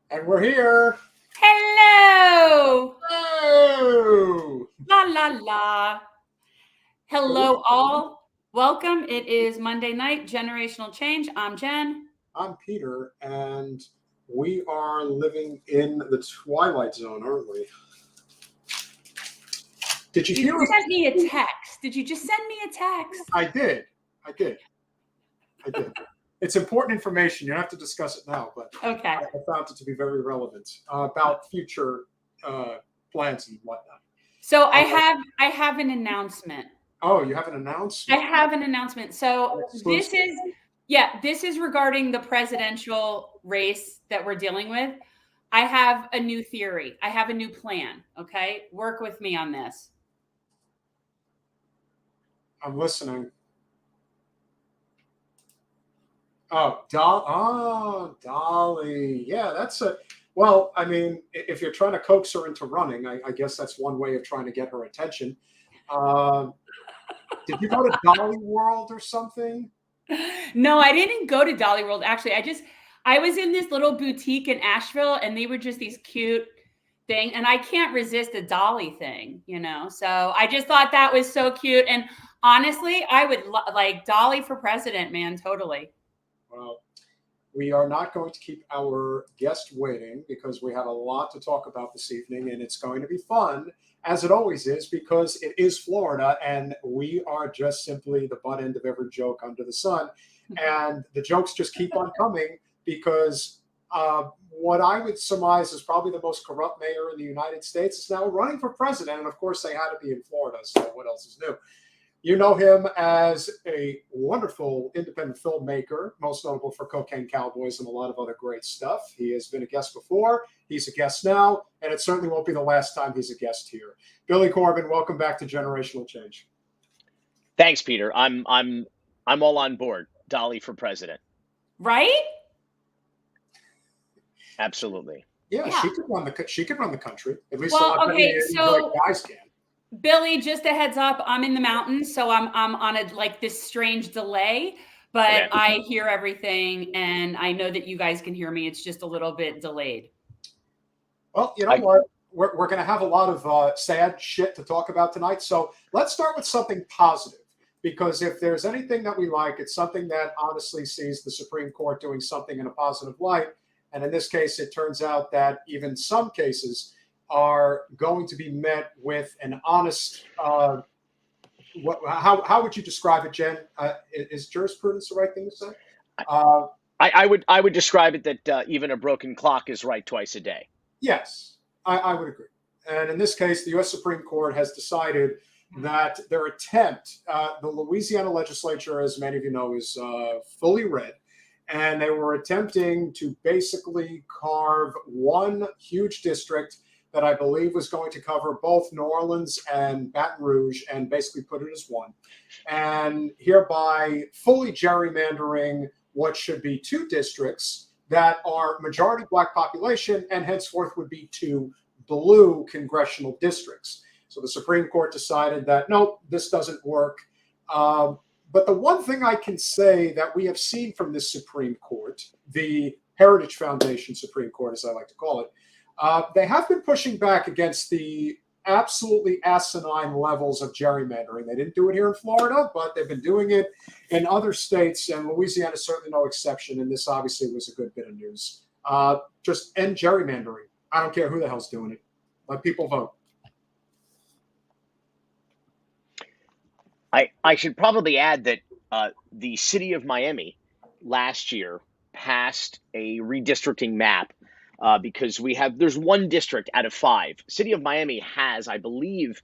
And we're here. Hello! Hello! La la la. Hello, all. Welcome. It is Monday night, Generational Change. I'm Jen. I'm Peter, and we are living in the Twilight Zone, aren't we? Did you You hear? just sent me a text. Did you just send me a text? I did. It's important information. You don't have to discuss it now, but Okay. I found it to be very relevant about future plans and whatnot. So I have an announcement. Oh, you have an announcement? I have an announcement. So this is regarding the presidential race that we're dealing with. I have a new theory. I have a new plan. Okay. Work with me on this. I'm listening. Oh, Dolly. Yeah, that's a. Well, I mean, if you're trying to coax her into running, I guess that's one way of trying to get her attention. Did you go to Dolly World or something? No, I didn't go to Dolly World. Actually, I was in this little boutique in Asheville, and they were just these cute thing, and I can't resist a Dolly thing, So I just thought that was so cute, and honestly, I would like Dolly for president, man, totally. Well, we are not going to keep our guest waiting because we have a lot to talk about this evening, and it's going to be fun, as it always is, because it is Florida, and we are just simply the butt end of every joke under the sun. And the jokes just keep on coming because what I would surmise is probably the most corrupt mayor in the United States is now running for president. And of course, they had to be in Florida, so what else is new? You know him as a wonderful independent filmmaker, most notable for Cocaine Cowboys and a lot of other great stuff. He has been a guest before. He's a guest now, and it certainly won't be the last time he's a guest here. Billy Corben, welcome back to Generational Change. Thanks, Peter. I'm all on board. Dolly for president. Right? Absolutely. Yeah. She could run the country. At least well, okay, so guys can. Billy, just a heads up, I'm in the mountains, so I'm on this strange delay, but okay. I hear everything, and I know that you guys can hear me. It's just a little bit delayed. Well, you know what? We're going to have a lot of sad shit to talk about tonight, so let's start with something positive, because if there's anything that we like, it's something that honestly sees the Supreme Court doing something in a positive light, and in this case, it turns out that even some cases are going to be met with an honest. How would you describe it, Jen? Is jurisprudence the right thing to say? I would describe it that even a broken clock is right twice a day. Yes, I would agree. And in this case, the U.S. Supreme Court has decided that their attempt, the Louisiana legislature, as many of you know, is fully red. And they were attempting to basically carve one huge district that I believe was going to cover both New Orleans and Baton Rouge and basically put it as one, and hereby fully gerrymandering what should be two districts that are majority Black population and henceforth would be two blue congressional districts. So the Supreme Court decided that, no, this doesn't work. But the one thing I can say that we have seen from this Supreme Court, the Heritage Foundation Supreme Court, as I like to call it, they have been pushing back against the absolutely asinine levels of gerrymandering. They didn't do it here in Florida, but they've been doing it in other states, and Louisiana is certainly no exception. And this obviously was a good bit of news. Just end gerrymandering. I don't care who the hell's doing it. Let people vote. I should probably add that the city of Miami last year passed a redistricting map because there's one district out of 5. City of Miami has, I believe,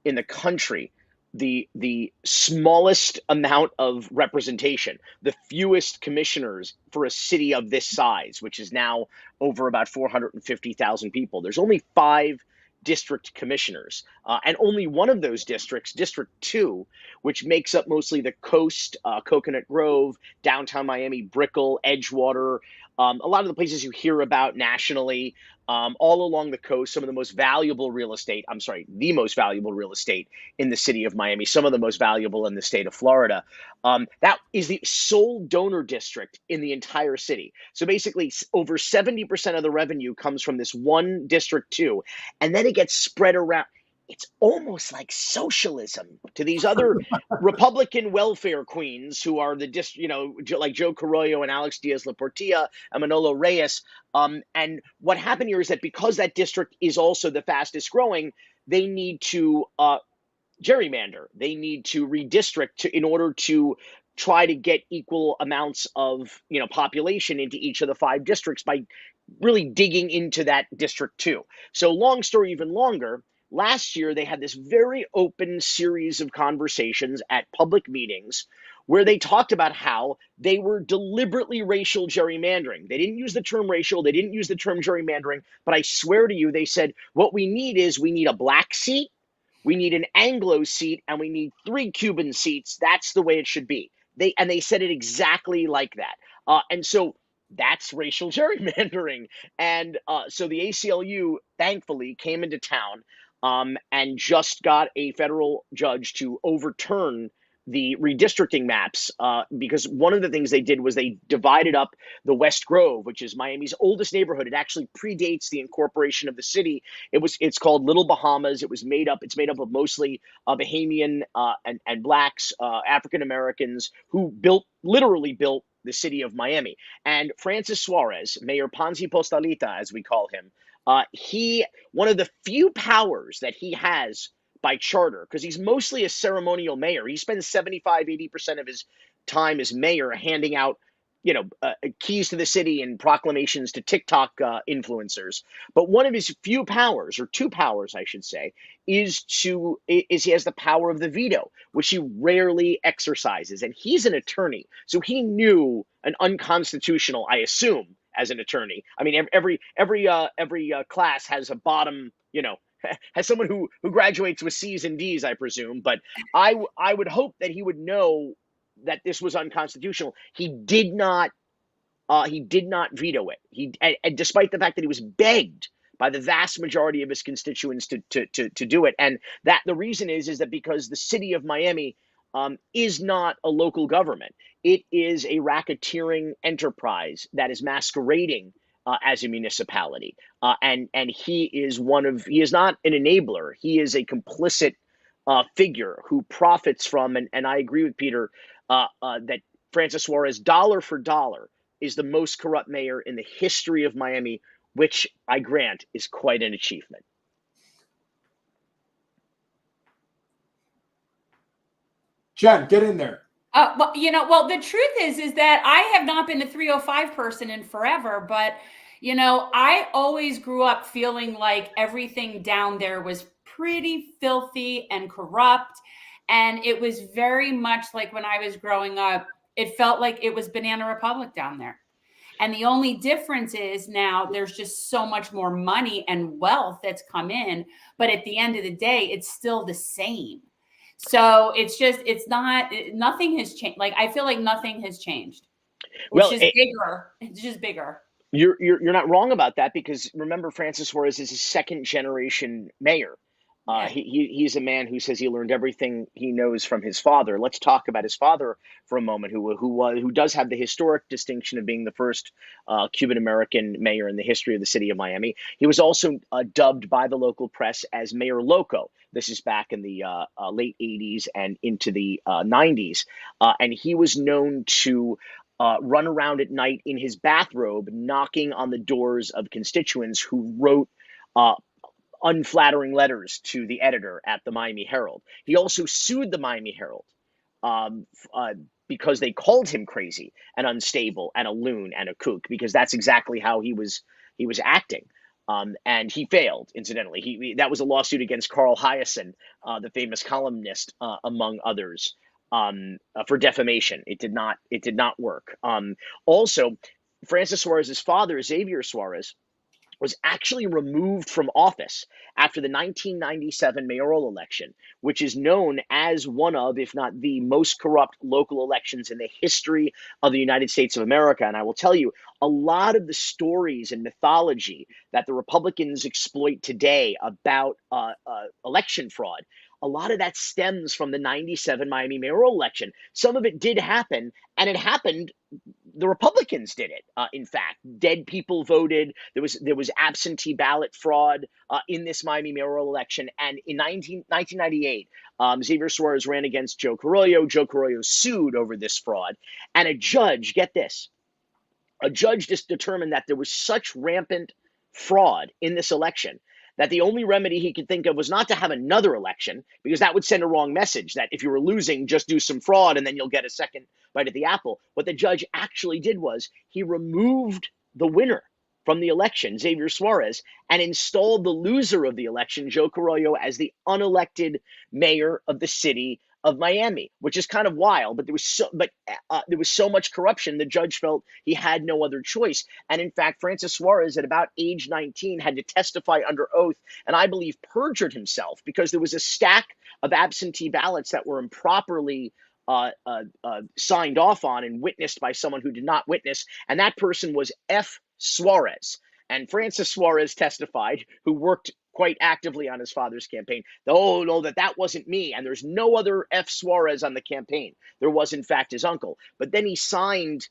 in the country, the smallest amount of representation, the fewest commissioners for a city of this size, which is now over about 450,000 people. There's only 5 district commissioners, and only one of those districts, District 2, which makes up mostly the coast, Coconut Grove, downtown Miami, Brickell, Edgewater, a lot of the places you hear about nationally, all along the coast, some of the most valuable real estate, the most valuable real estate in the city of Miami, some of the most valuable in the state of Florida. That is the sole donor district in the entire city. So basically, over 70% of the revenue comes from this one district too. And then it gets spread around. It's almost like socialism to these other Republican welfare queens who are like Joe Carollo and Alex Diaz-Laportilla and Manolo Reyes. And what happened here is that because that district is also the fastest growing, they need to gerrymander. They need to redistrict in order to try to get equal amounts of population into each of the 5 districts by really digging into that district too. So long story even longer, last year they had this very open series of conversations at public meetings where they talked about how they were deliberately racial gerrymandering. They didn't use the term racial, they didn't use the term gerrymandering, but I swear to you, they said, what we need a black seat, we need an Anglo seat, and we need 3 Cuban seats. That's the way it should be. They said it exactly like that. And so that's racial gerrymandering. And so the ACLU, thankfully, came into town and just got a federal judge to overturn the redistricting maps, because one of the things they did was they divided up the West Grove, which is Miami's oldest neighborhood. It actually predates the incorporation of the city. It's called Little Bahamas. It's made up of mostly Bahamian and blacks, African Americans who literally built the city of Miami. And Francis Suarez, Mayor Ponzi Postalita, as we call him, one of the few powers that he has by charter, because he's mostly a ceremonial mayor. He spends 75-80% of his time as mayor handing out, keys to the city and proclamations to TikTok influencers. But one of his few powers, or 2 powers, I should say, is he has the power of the veto, which he rarely exercises. And he's an attorney, so he knew an unconstitutional, I assume, as an attorney. I mean, every class has a bottom, has someone who graduates with C's and D's, I presume. But I would hope that he would know that this was unconstitutional. He did not veto it. And despite the fact that he was begged by the vast majority of his constituents to do it. And that the reason is that because the city of Miami is not a local government. It is a racketeering enterprise that is masquerading as a municipality. And he is not an enabler. He is a complicit figure who profits from, and I agree with Peter, that Francis Suarez, dollar for dollar, is the most corrupt mayor in the history of Miami, which I grant is quite an achievement. Jen, get in there. The truth is that I have not been a 305 person in forever, but, I always grew up feeling like everything down there was pretty filthy and corrupt. And it was very much like when I was growing up, it felt like it was Banana Republic down there. And the only difference is now there's just so much more money and wealth that's come in. But at the end of the day, it's still the same. So nothing has changed. Like, I feel like nothing has changed. Bigger. It's just bigger. You're not wrong about that, because remember, Francis Suarez is a 2nd generation mayor. Yeah. He's a man who says he learned everything he knows from his father. Let's talk about his father for a moment, who does have the historic distinction of being the first Cuban American mayor in the history of the city of Miami. He was also dubbed by the local press as Mayor Loco. This is back in the late 80s and into the 90s. And he was known to run around at night in his bathrobe, knocking on the doors of constituents who wrote unflattering letters to the editor at the Miami Herald. He also sued the Miami Herald because they called him crazy and unstable and a loon and a kook, because that's exactly how he was acting. And he failed, incidentally. That was a lawsuit against Carl Hiaasen, the famous columnist, among others, for defamation. It did not work. Also, Francis Suarez's father, Xavier Suarez, was actually removed from office after the 1997 mayoral election, which is known as one of, if not the most corrupt local elections in the history of the United States of America. And I will tell you, a lot of the stories and mythology that the Republicans exploit today about election fraud, a lot of that stems from the 97 Miami mayoral election. Some of it did happen, and it happened, the Republicans did it. In fact, dead people voted. There was absentee ballot fraud in this Miami mayoral election. And in 1998, Xavier Suarez ran against Joe Carollo. Joe Carollo sued over this fraud, and a judge, get this, a judge just determined that there was such rampant fraud in this election that the only remedy he could think of was not to have another election, because that would send a wrong message that if you were losing, just do some fraud and then you'll get a second bite at the apple. What the judge actually did was he removed the winner from the election, Xavier Suarez, and installed the loser of the election, Joe Carollo, as the unelected mayor of the city of Miami, which is kind of wild. But there was so much corruption, the judge felt he had no other choice. And in fact, Francis Suarez, at about age 19, had to testify under oath, and I believe perjured himself, because there was a stack of absentee ballots that were improperly signed off on and witnessed by someone who did not witness, and that person was F. Suarez. And Francis Suarez testified, who worked quite actively on his father's campaign. Oh, no, that wasn't me. And there's no other F. Suarez on the campaign. There was, in fact, his uncle. But then he signed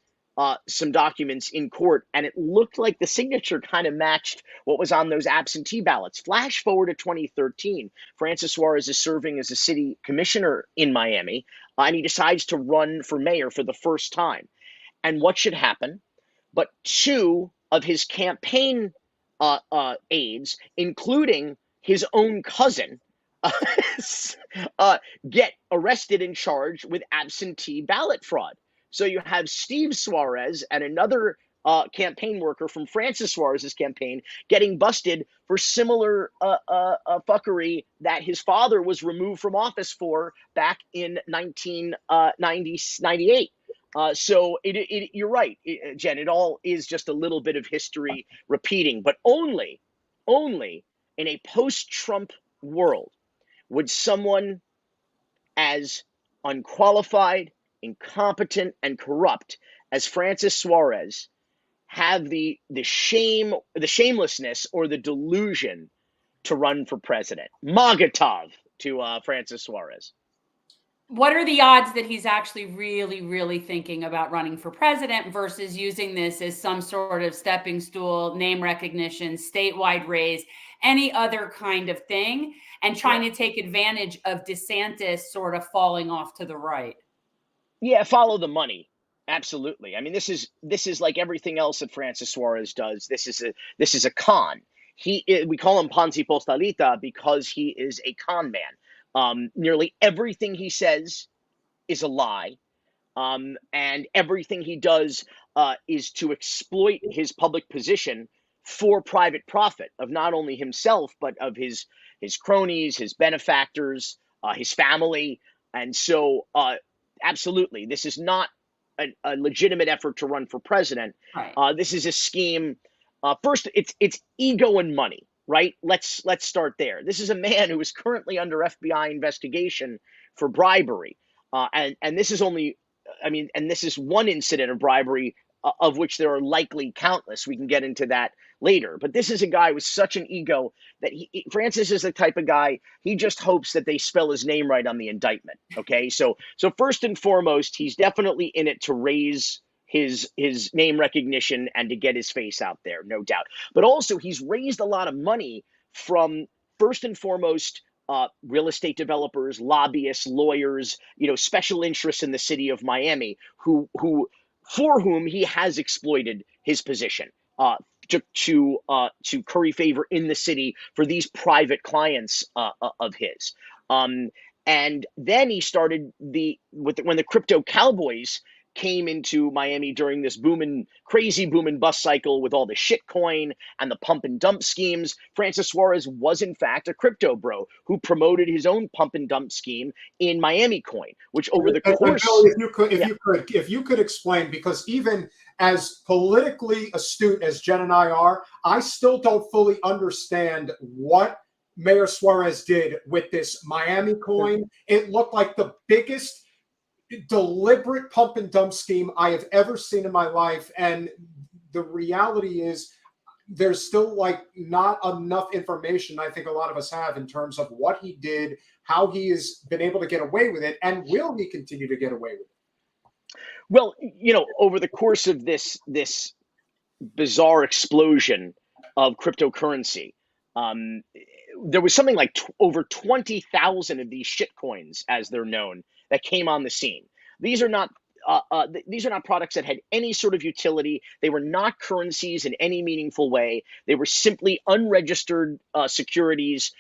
some documents in court, and it looked like the signature kind of matched what was on those absentee ballots. Flash forward to 2013, Francis Suarez is serving as a city commissioner in Miami, and he decides to run for mayor for the first time. And what should happen? But two of his campaign aides, including his own cousin, get arrested and charged with absentee ballot fraud. So you have Steve Suarez and another campaign worker from Francis Suarez's campaign getting busted for similar fuckery that his father was removed from office for back in 1998. So you're right, Jen. It all is just a little bit of history repeating, but only in a post-Trump world would someone as unqualified, incompetent, and corrupt as Francis Suarez have the shamelessness or the delusion to run for president. Magatov to Francis Suarez. What are the odds that he's actually really, really thinking about running for president versus using this as some sort of stepping stool, name recognition, statewide raise, any other kind of thing, and trying to take advantage of DeSantis sort of falling off to the right? Yeah, follow the money. Absolutely. I mean, this is like everything else that Francis Suarez does. This is a con. We call him Ponzi Postalita because he is a con man. Nearly everything he says is a lie, and everything he does is to exploit his public position for private profit of not only himself, but of his cronies, his benefactors, his family. And so absolutely, this is not a legitimate effort to run for president. Right. This is a scheme. First, it's ego and money. Right? Let's start there. This is a man who is currently under FBI investigation for bribery. And this is only, and this is one incident of bribery of which there are likely countless. We can get into that later. But this is a guy with such an ego that Francis is the type of guy, he just hopes that they spell his name right on the indictment. Okay. So first and foremost, he's definitely in it to raise his name recognition and to get his face out there, no doubt. But also he's raised a lot of money from, first and foremost, real estate developers, lobbyists, lawyers, special interests in the city of Miami, for whom he has exploited his position to curry favor in the city for these private clients of his. And then he started when the crypto cowboys came into Miami during this crazy boom and bust cycle with all the shit coin and the pump and dump schemes. Francis Suarez was in fact a crypto bro who promoted his own pump and dump scheme in Miami coin, which over the course, Billy, if you could explain, because even as politically astute as Jen and I are, I still don't fully understand what Mayor Suarez did with this Miami coin. It looked like the biggest deliberate pump and dump scheme I have ever seen in my life. And the reality is there's still like not enough information I think a lot of us have in terms of what he did, how he has been able to get away with it, and will he continue to get away with it? Well, over the course of this bizarre explosion of cryptocurrency, there was something like over 20,000 of these shit coins, as they're known, that came on the scene. These are not products that had any sort of utility. They were not currencies in any meaningful way. They were simply unregistered securities,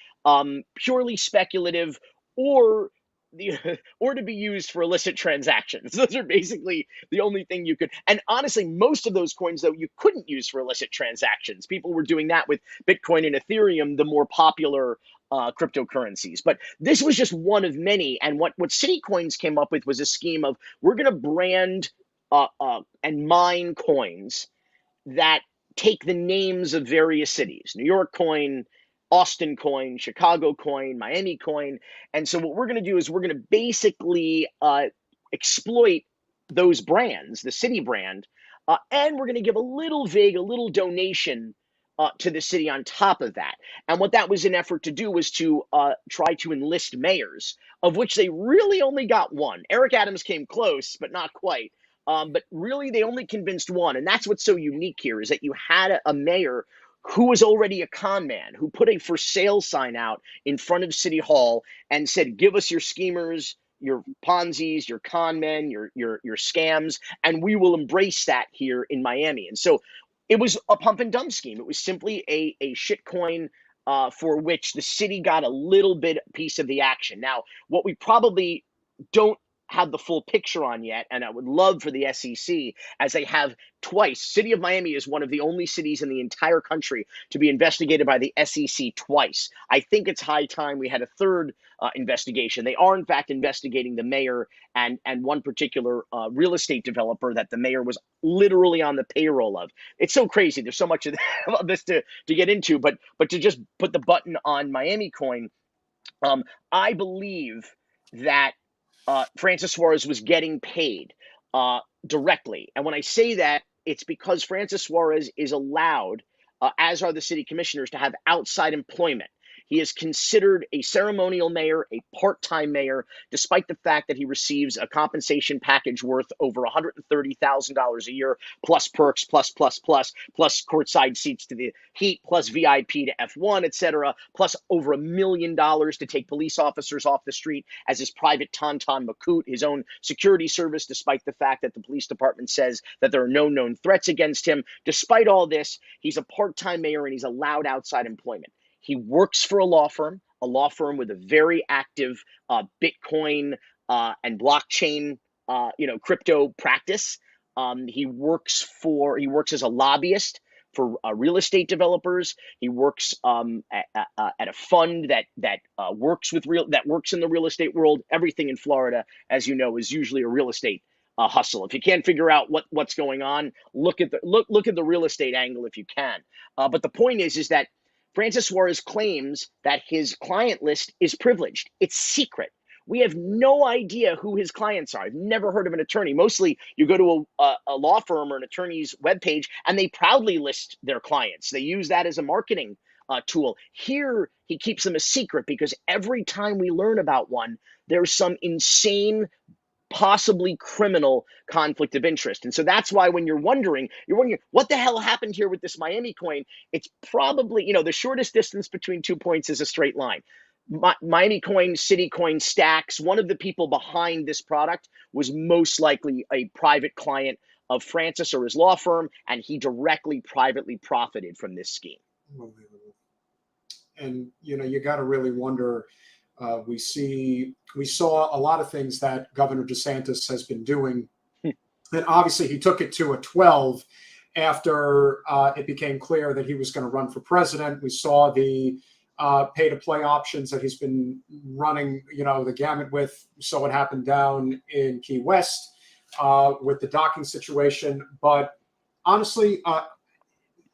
purely speculative, or to be used for illicit transactions. Those are basically the only thing you could. And honestly, most of those coins, though, you couldn't use for illicit transactions. People were doing that with Bitcoin and Ethereum, the more popular cryptocurrencies. But this was just one of many. And what City Coins came up with was a scheme of, we're going to brand and mine coins that take the names of various cities: New York coin, Austin coin, Chicago coin, Miami coin. And so what we're going to do is we're going to basically exploit those brands, the city brand, and we're going to give a little donation to the city on top of that. And what that was an effort to do was to try to enlist mayors, of which they really only got one. Eric Adams came close, but not quite. But really, they only convinced one. And that's what's so unique here, is that you had a mayor who was already a con man, who put a for sale sign out in front of City Hall and said, give us your schemers, your Ponzi's, your con men, your scams, and we will embrace that here in Miami. And so it was a pump and dump scheme. It was simply a shit coin for which the city got a little bit piece of the action. Now, what we probably don't have the full picture on yet, and I would love for the SEC, as they have twice. City of Miami is one of the only cities in the entire country to be investigated by the SEC twice. I think it's high time we had a third investigation. They are in fact investigating the mayor and one particular real estate developer that the mayor was literally on the payroll of. It's so crazy. There's so much of this to get into, but to just put the button on Miami coin, I believe that Francis Suarez was getting paid directly. And when I say that, it's because Francis Suarez is allowed, as are the city commissioners, to have outside employment. He is considered a ceremonial mayor, a part-time mayor, despite the fact that he receives a compensation package worth over $130,000 a year, plus perks, plus courtside seats to the Heat, plus VIP to F1, etc., plus over $1 million to take police officers off the street as his private Tauntaun Macoute, his own security service, despite the fact that the police department says that there are no known threats against him. Despite all this, he's a part-time mayor and he's allowed outside employment. He works for a law firm with a very active Bitcoin and blockchain, crypto practice. He works as a lobbyist for real estate developers. He works at a fund that works in the real estate world. Everything in Florida, as you know, is usually a real estate hustle. If you can't figure out what's going on, look at the real estate angle if you can. But the point is that Francis Suarez claims that his client list is privileged. It's secret. We have no idea who his clients are. I've never heard of an attorney. Mostly you go to a law firm or an attorney's webpage and they proudly list their clients. They use that as a marketing tool. Here, he keeps them a secret because every time we learn about one, there's some insane, possibly criminal conflict of interest. And so that's why when you're wondering what the hell happened here with this Miami coin, it's probably, the shortest distance between 2 points is a straight line. Miami coin, city coin stacks. One of the people behind this product was most likely a private client of Francis or his law firm, and he privately profited from this scheme. And, you got to really wonder. We saw a lot of things that Governor DeSantis has been doing And obviously, he took it to a 12 after it became clear that he was going to run for president. We saw the pay-to-play options that he's been running, the gamut with. We saw what happened down in Key West with the docking situation. But honestly,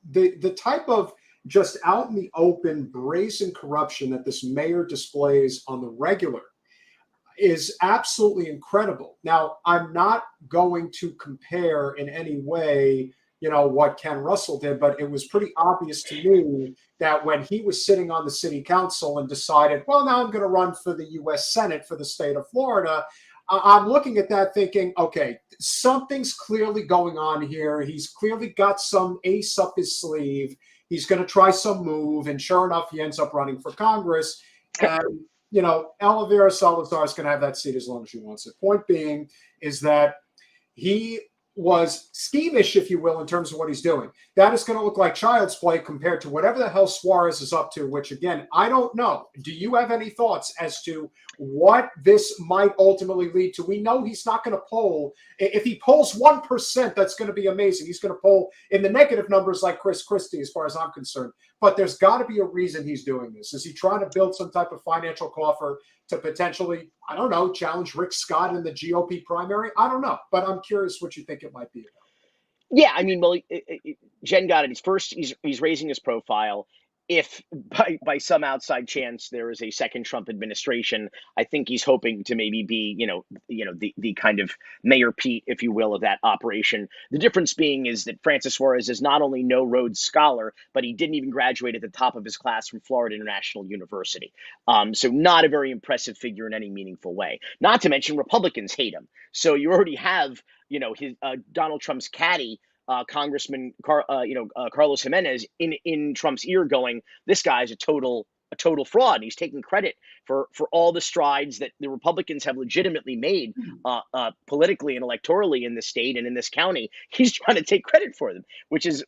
the type of just out in the open, brazen corruption that this mayor displays on the regular is absolutely incredible. Now, I'm not going to compare in any way, what Ken Russell did, but it was pretty obvious to me that when he was sitting on the city council and decided, well, now I'm going to run for the U.S. Senate for the state of Florida, I'm looking at that thinking, okay, something's clearly going on here. He's clearly got some ace up his sleeve. He's going to try some move. And sure enough, he ends up running for Congress. And, Elvira Salazar is going to have that seat as long as she wants it. Point being is that he was schemish, if you will, in terms of what he's doing. That is going to look like child's play compared to whatever the hell Suarez is up to, which, again, I don't know. Do you have any thoughts as to what this might ultimately lead to? We know he's not going to poll. If he polls 1%, that's going to be amazing. He's going to poll in the negative numbers like Chris Christie, as far as I'm concerned. But there's got to be a reason he's doing this. Is he trying to build some type of financial coffer to potentially, I don't know, challenge Rick Scott in the GOP primary? I don't know, but I'm curious what you think it might be about. Yeah, I mean, well, Jen got it. He's raising his profile. If by some outside chance there is a second Trump administration, I think he's hoping to maybe be, the kind of Mayor Pete, if you will, of that operation. The difference being is that Francis Suarez is not only no Rhodes Scholar, but he didn't even graduate at the top of his class from Florida International University. So not a very impressive figure in any meaningful way. Not to mention Republicans hate him. So you already have, his Donald Trump's caddy, Congressman Carlos Jimenez in Trump's ear going, this guy's a total fraud. And he's taking credit for all the strides that the Republicans have legitimately made politically and electorally in this state and in this county. He's trying to take credit for them, which is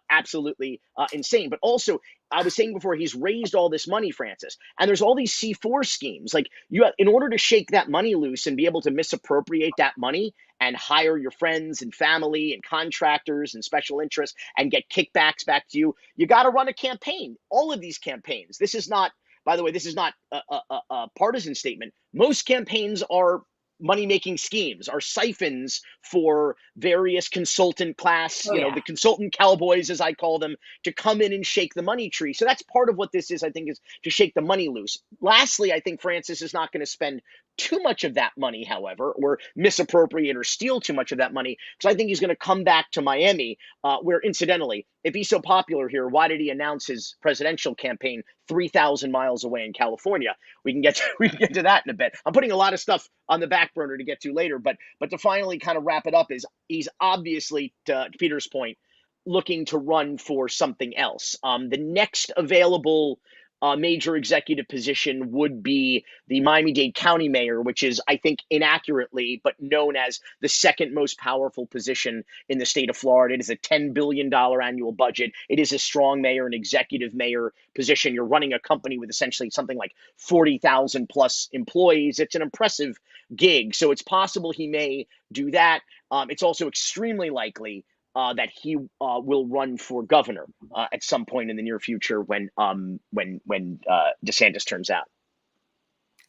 absolutely insane. But also, I was saying before, he's raised all this money, Francis, and there's all these C4 schemes. Like in order to shake that money loose and be able to misappropriate that money and hire your friends and family and contractors and special interests and get kickbacks back to you, you got to run a campaign. All of these campaigns. This is not, by the way, this is not a partisan statement. Most campaigns are money-making schemes, are siphons for various consultant class, the consultant cowboys, as I call them, to come in and shake the money tree. So that's part of what this is, I think, is to shake the money loose. Lastly, I think Francis is not going to spend too much of that money, however, or misappropriate or steal too much of that money, because I think he's going to come back to Miami, where, incidentally, if he's so popular here, why did he announce his presidential campaign 3,000 miles away in California? We can get to that in a bit. I'm putting a lot of stuff on the back burner to get to later, but to finally kind of wrap it up, is he's obviously, to Peter's point, looking to run for something else. The next available major executive position would be the Miami-Dade County mayor, which is, I think, inaccurately, but known as the second most powerful position in the state of Florida. It is a $10 billion annual budget. It is a strong mayor, an executive mayor position. You're running a company with essentially something like 40,000 plus employees. It's an impressive gig. So it's possible he may do that. It's also extremely likely that he will run for governor at some point in the near future when DeSantis turns out.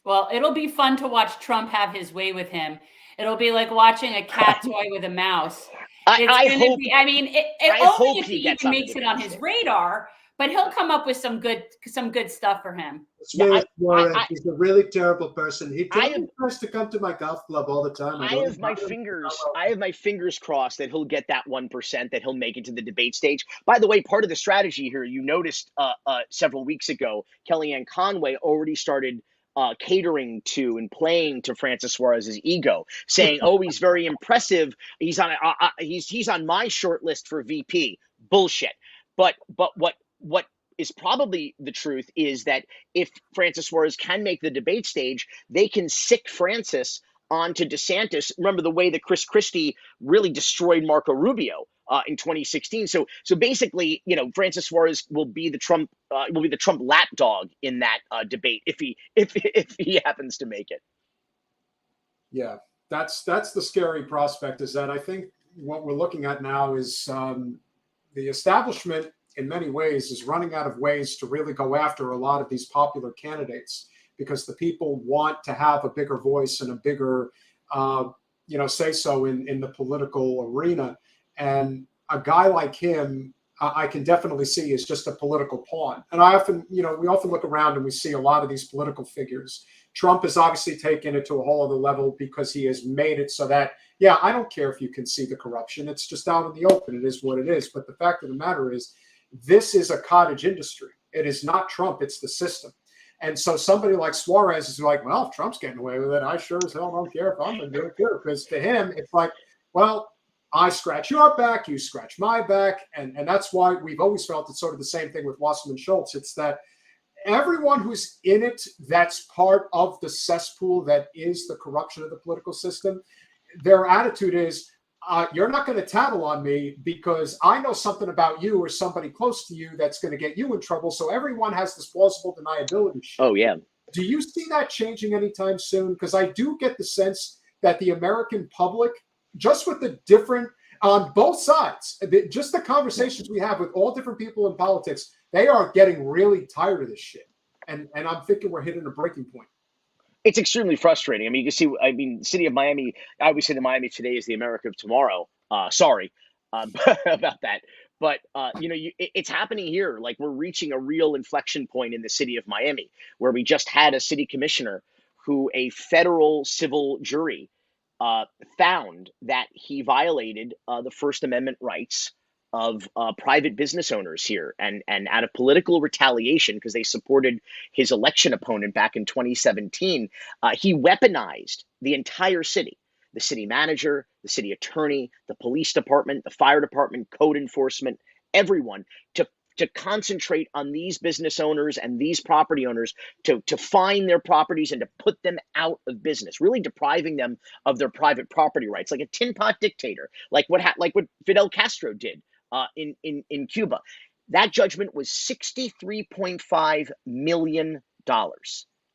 Well, it'll be fun to watch Trump have his way with him. It'll be like watching a cat toy with a mouse. I hope Only if he gets even makes it on his radar, but he'll come up with some good stuff for him. He's a really terrible person. He tries to come to my golf club all the time. I have my fingers crossed that he'll get that 1%, that he'll make it to the debate stage. By the way, part of the strategy here, you noticed several weeks ago, Kellyanne Conway already started catering to and playing to Francis Suarez's ego, saying, "Oh, he's very impressive. He's on my short list for VP." Bullshit. But what is probably the truth is that if Francis Suarez can make the debate stage, they can sick Francis onto DeSantis. Remember the way that Chris Christie really destroyed Marco Rubio in 2016. So basically, Francis Suarez will be the Trump lapdog in that debate if he happens to make it. Yeah. That's the scary prospect, is that I think what we're looking at now is the establishment in many ways is running out of ways to really go after a lot of these popular candidates, because the people want to have a bigger voice and a bigger say so in the political arena. And a guy like him, I can definitely see is just a political pawn. And we often look around and we see a lot of these political figures. Trump has obviously taken it to a whole other level because he has made it so that, yeah, I don't care if you can see the corruption. It's just out in the open. It is what it is. But the fact of the matter is, this is a cottage industry. It is not Trump. It's the system. And so somebody like Suarez is like, well, if Trump's getting away with it, I sure as hell don't care if I'm going to do it too. Because to him, it's like, well, I scratch your back, you scratch my back. And that's why we've always felt it's sort of the same thing with Wasserman Schultz. It's that everyone who's in it, that's part of the cesspool that is the corruption of the political system, their attitude is, you're not going to tattle on me because I know something about you or somebody close to you that's going to get you in trouble. So everyone has this plausible deniability shit. Oh, yeah. Do you see that changing anytime soon? Because I do get the sense that the American public, just with the different, on both sides, just the conversations we have with all different people in politics, they are getting really tired of this shit. And I'm thinking we're hitting a breaking point. It's extremely frustrating. I mean, you can see, city of Miami, I always say that Miami today is the America of tomorrow. Sorry about that. But, it's happening here. Like, we're reaching a real inflection point in the city of Miami, where we just had a city commissioner who a federal civil jury found that he violated the First Amendment rights of private business owners here, and out of political retaliation, because they supported his election opponent back in 2017, he weaponized the entire city, the city manager, the city attorney, the police department, the fire department, code enforcement, everyone, to concentrate on these business owners and these property owners, to fine their properties and to put them out of business, really depriving them of their private property rights, like a tin pot dictator, like what Fidel Castro did in Cuba. That judgment was $63.5 million.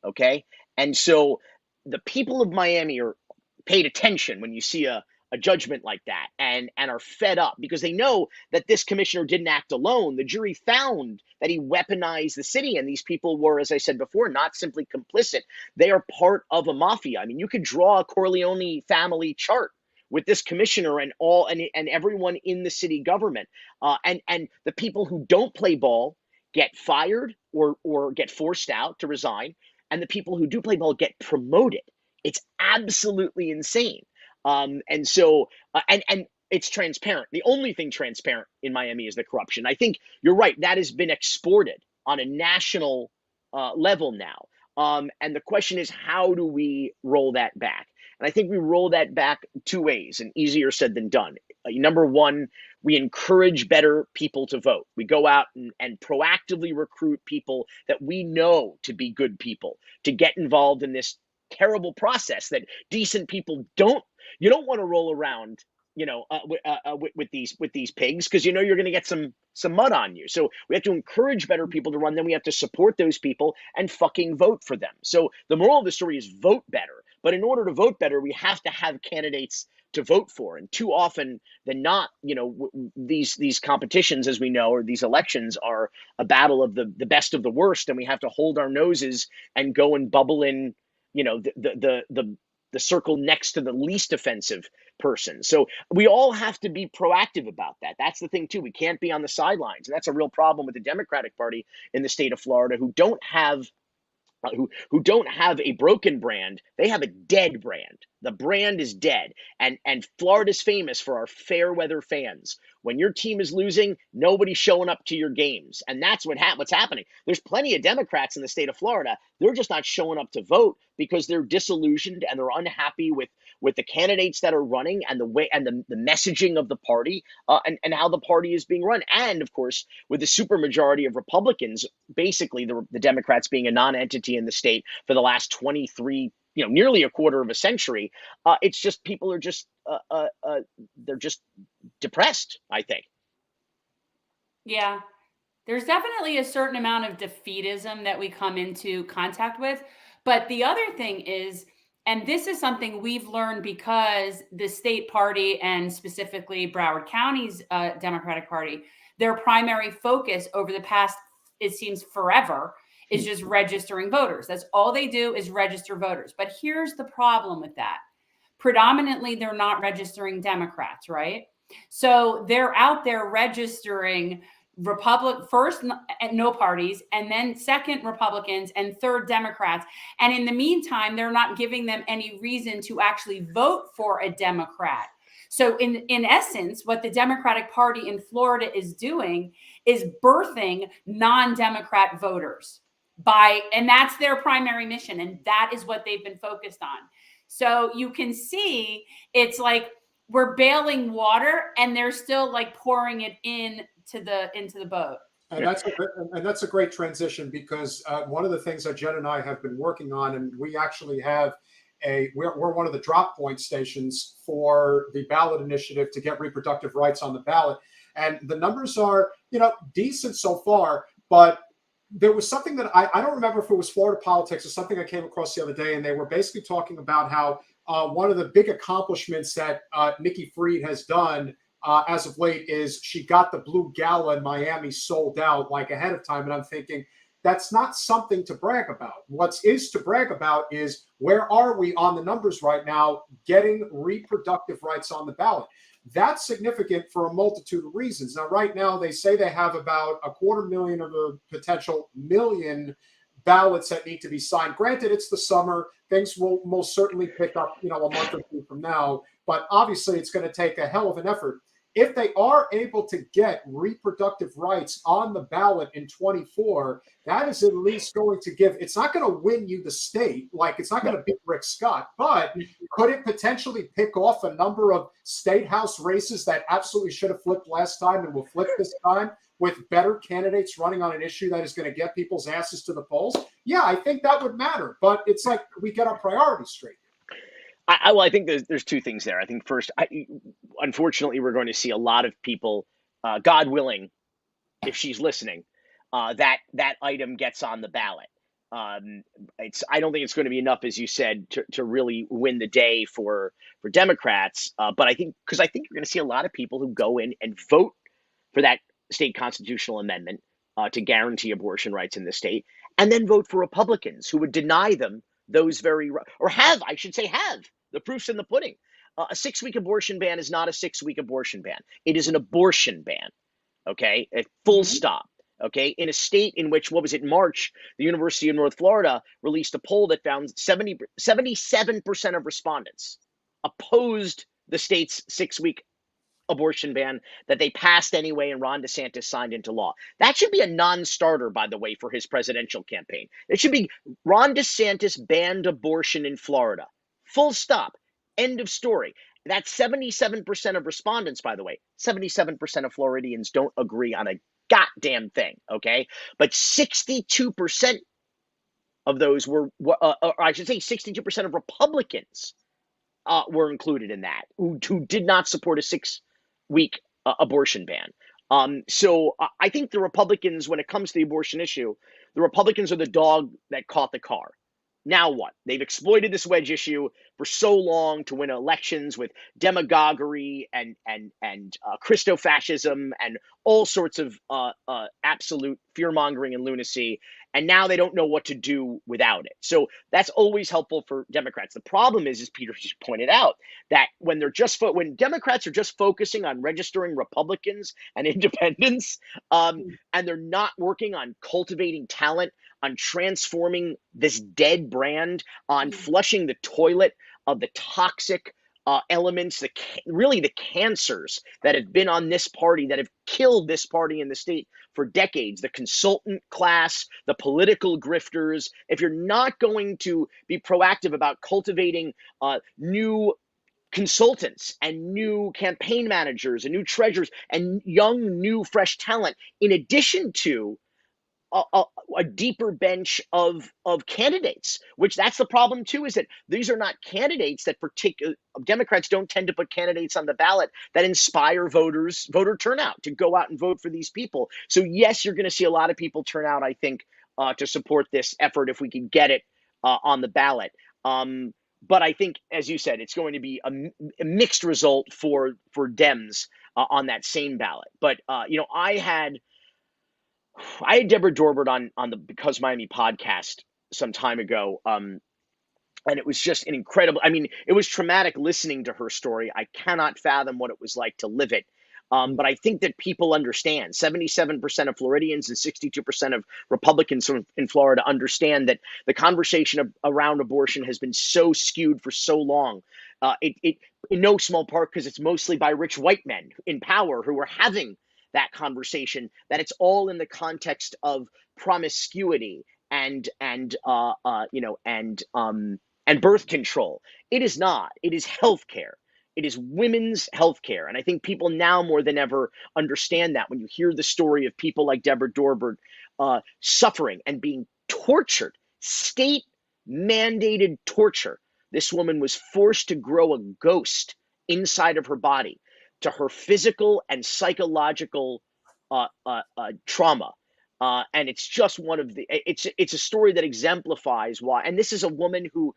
Okay. And so the people of Miami are paid attention when you see a judgment like that, and are fed up because they know that this commissioner didn't act alone. The jury found that he weaponized the city, and these people were, as I said before, not simply complicit. They are part of a mafia. I mean, you could draw a Corleone family chart with this commissioner and everyone in the city government. And the people who don't play ball get fired or get forced out to resign, and the people who do play ball get promoted. It's absolutely insane. And so it's transparent. The only thing transparent in Miami is the corruption. I think you're right. That has been exported on a national level now. And the question is, how do we roll that back? And I think we roll that back two ways, and easier said than done. Number one, we encourage better people to vote. We go out and proactively recruit people that we know to be good people to get involved in this terrible process that decent people don't. You don't want to roll around, with these pigs, because you're going to get some mud on you. So we have to encourage better people to run. Then we have to support those people and fucking vote for them. So the moral of the story is vote better. But in order to vote better, we have to have candidates to vote for. And too often than not, these competitions, as we know, or these elections, are a battle of the best of the worst, and we have to hold our noses and go and bubble in, the circle next to the least offensive person. So we all have to be proactive about that. That's the thing too. We can't be on the sidelines. And that's a real problem with the Democratic Party in the state of Florida, who don't have a broken brand. They have a dead brand. The brand is dead. And Florida's famous for our fair weather fans. When your team is losing, nobody's showing up to your games. And that's what's happening. There's plenty of Democrats in the state of Florida. They're just not showing up to vote because they're disillusioned and they're unhappy with the candidates that are running and the way and the messaging of the party, and how the party is being run. And of course, with the supermajority of Republicans, basically the Democrats being a non-entity in the state for the last 23, nearly a quarter of a century, it's just people are just they're just depressed, I think. Yeah, there's definitely a certain amount of defeatism that we come into contact with. But the other thing is, And this is something we've learned because the state party, and specifically Broward County's Democratic Party, their primary focus over the past, it seems forever, is just registering voters. That's all they do, is register voters. But here's the problem with that. Predominantly, they're not registering Democrats, right? So they're out there registering first no parties, and then second Republicans, and third Democrats. And in the meantime, they're not giving them any reason to actually vote for a Democrat. So in essence, what the Democratic Party in Florida is doing is birthing non-Democrat voters and that's their primary mission. And that is what they've been focused on. So you can see it's like we're bailing water and they're still like pouring it into the boat. And that's a great transition, because one of the things that Jen and I have been working on, and we actually have we're one of the drop point stations for the ballot initiative to get reproductive rights on the ballot. And the numbers are, decent so far, but there was something that I don't remember if it was Florida politics or something I came across the other day, and they were basically talking about how one of the big accomplishments that Nikki Fried has done as of late is she got the Blue Gala in Miami sold out like ahead of time. And I'm thinking, that's not something to brag about. What is to brag about is, where are we on the numbers right now getting reproductive rights on the ballot? That's significant for a multitude of reasons. Now, right now, they say they have about 250,000 of a potential million ballots that need to be signed. Granted, it's the summer. Things will most certainly pick up, a month or two from now. But obviously, it's going to take a hell of an effort. If they are able to get reproductive rights on the ballot in 24, that is at least going to it's not going to win you the state, like it's not going to beat Rick Scott, but could it potentially pick off a number of state house races that absolutely should have flipped last time and will flip this time, with better candidates running on an issue that is going to get people's asses to the polls? Yeah, I think that would matter, but it's like we get our priorities straight. I think there's two things there. I think first, unfortunately, we're going to see a lot of people, God willing, if she's listening, that item gets on the ballot. I don't think it's going to be enough, as you said, to really win the day for Democrats. But I think you're going to see a lot of people who go in and vote for that state constitutional amendment to guarantee abortion rights in the state, and then vote for Republicans who would deny them those have the proof's in the pudding. A 6-week abortion ban is not a 6-week abortion ban. It is an abortion ban. Okay, full stop. Okay, in a state in which, in March, the University of North Florida released a poll that found 77% of respondents opposed the state's 6-week abortion ban that they passed anyway, and Ron DeSantis signed into law. That should be a non-starter, by the way, for his presidential campaign. It should be Ron DeSantis banned abortion in Florida. Full stop. End of story. That's 77% of respondents, by the way. 77% of Floridians don't agree on a goddamn thing, okay? But 62% of those were, I should say 62% of Republicans were included in that, who did not support a 6-week abortion ban. So I think the Republicans, when it comes to the abortion issue, the Republicans are the dog that caught the car. Now what? They've exploited this wedge issue for so long to win elections with demagoguery and Christofascism and all sorts of absolute fear-mongering and lunacy. And now they don't know what to do without it. So that's always helpful for Democrats. The problem is, as Peter just pointed out, that when Democrats are just focusing on registering Republicans and independents, and they're not working on cultivating talent, on transforming this dead brand, on flushing the toilet of the toxic elements, really the cancers that have been on this party, that have killed this party in the state for decades, the consultant class, the political grifters. If you're not going to be proactive about cultivating new consultants and new campaign managers and new treasurers and young, new, fresh talent, in addition to a deeper bench of candidates, which that's the problem too, is that these are not candidates that Democrats don't tend to put candidates on the ballot that inspire voter turnout to go out and vote for these people. So yes, you're going to see a lot of people turn out, I think, to support this effort if we can get it on the ballot. but I think, as you said, it's going to be a mixed result for Dems on that same ballot. But I had Deborah Dorbert on the Because Miami podcast some time ago. And it was just an incredible, I mean, it was traumatic listening to her story. I cannot fathom what it was like to live it. But I think that people understand. 77% of Floridians and 62% of Republicans in Florida understand that the conversation around abortion has been so skewed for so long. It in no small part because it's mostly by rich white men in power who are having that conversation, that it's all in the context of promiscuity and birth control. It is not. It is healthcare. It is women's healthcare. And I think people now more than ever understand that when you hear the story of people like Deborah Dorbert suffering and being tortured, state mandated torture. This woman was forced to grow a ghost inside of her body to her physical and psychological trauma. And it's just it's a story that exemplifies why. And this is a woman who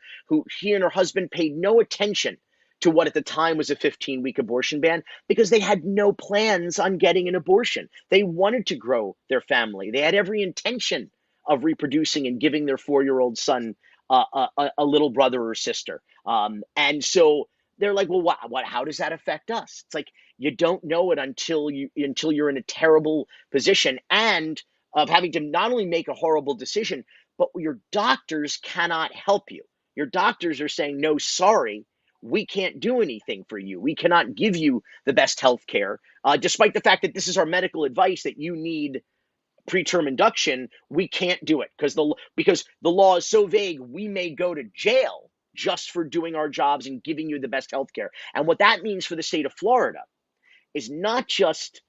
he and her husband paid no attention to what at the time was a 15-week abortion ban because they had no plans on getting an abortion. They wanted to grow their family. They had every intention of reproducing and giving their 4-year-old son a little brother or sister. And so they're like, well, how does that affect us? It's like, you don't know it until you're in a terrible position and of having to not only make a horrible decision, but your doctors cannot help you. Your doctors are saying, no, sorry, we can't do anything for you. We cannot give you the best health care, despite the fact that this is our medical advice that you need preterm induction. We can't do it because the law is so vague. We may go to jail just for doing our jobs and giving you the best health care. And what that means for the state of Florida is not just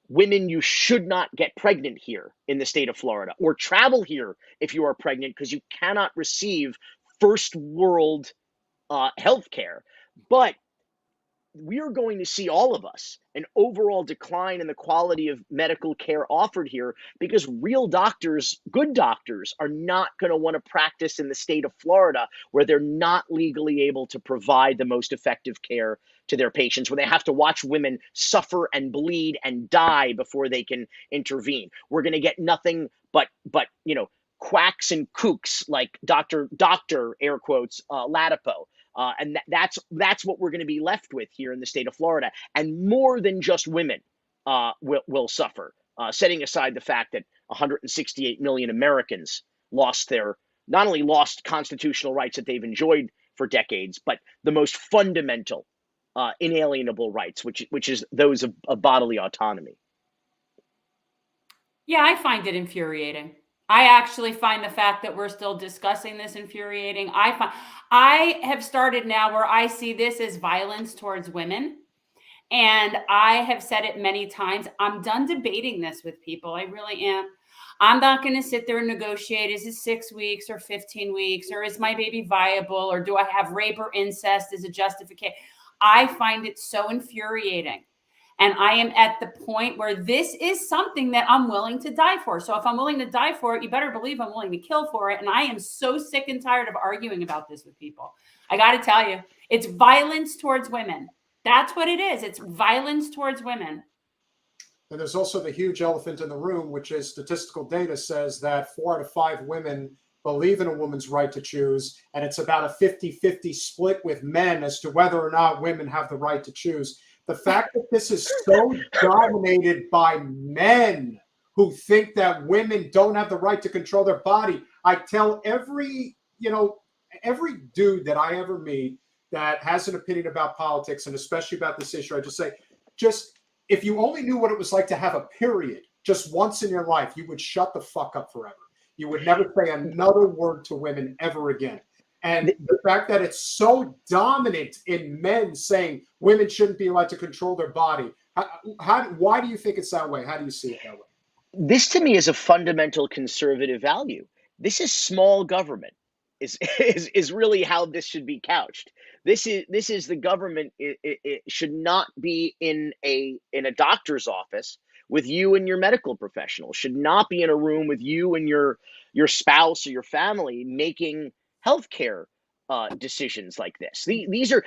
women, you should not get pregnant here in the state of Florida or travel here if you are pregnant because you cannot receive first world health care. But we are going to see, all of us, an overall decline in the quality of medical care offered here because real doctors, good doctors, are not going to want to practice in the state of Florida where they're not legally able to provide the most effective care to their patients, where they have to watch women suffer and bleed and die before they can intervene. We're going to get nothing but quacks and kooks like Dr. air quotes, Latipo. And that's what we're going to be left with here in the state of Florida. And more than just women will suffer, setting aside the fact that 168 million Americans not only lost constitutional rights that they've enjoyed for decades, but the most fundamental, inalienable rights, which is those of bodily autonomy. Yeah, I find it infuriating. I actually find the fact that we're still discussing this infuriating. I have started now where I see this as violence towards women. And I have said it many times. I'm done debating this with people. I really am. I'm not going to sit there and negotiate. Is it 6 weeks or 15 weeks? Or is my baby viable? Or do I have rape or incest as a justification? I find it so infuriating. And I am at the point where this is something that I'm willing to die for. So if I'm willing to die for it, you better believe I'm willing to kill for it. And I am so sick and tired of arguing about this with people. I got to tell you, it's violence towards women. That's what it is. It's violence towards women. And there's also the huge elephant in the room, which is statistical data says that 4 out of 5 women believe in a woman's right to choose. And it's about a 50-50 split with men as to whether or not women have the right to choose. The fact that this is so dominated by men who think that women don't have the right to control their body. I tell every dude that I ever meet that has an opinion about politics and especially about this issue, I just say, if you only knew what it was like to have a period just once in your life, you would shut the fuck up forever. You would never say another word to women ever again. And the fact that it's so dominant in men saying women shouldn't be allowed to control their body, why do you think it's that way? How do you see it that way? This to me is a fundamental conservative value. This is small government. Is really how this should be couched. This is the government. It should not be in a doctor's office with you and your medical professional. Should not be in a room with you and your spouse or your family making healthcare decisions like this. These are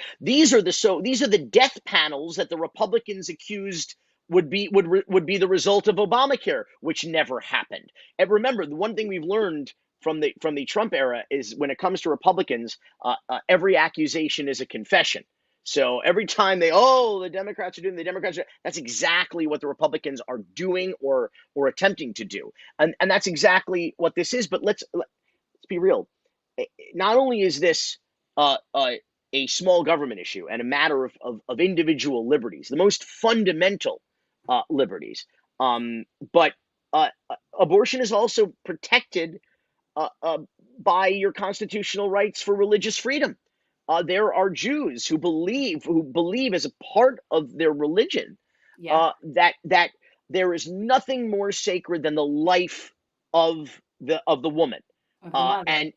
the death panels that the Republicans accused would be the result of Obamacare, which never happened. And remember, the one thing we've learned from the Trump era is when it comes to Republicans, every accusation is a confession. So every time the Democrats are doing, that's exactly what the Republicans are doing or attempting to do, and that's exactly what this is. But let's be real. Not only is this a small government issue and a matter of individual liberties, the most fundamental liberties, but abortion is also protected by your constitutional rights for religious freedom. There are Jews who believe as a part of their religion Yeah. that there is nothing more sacred than the life of the woman. Of the mother. And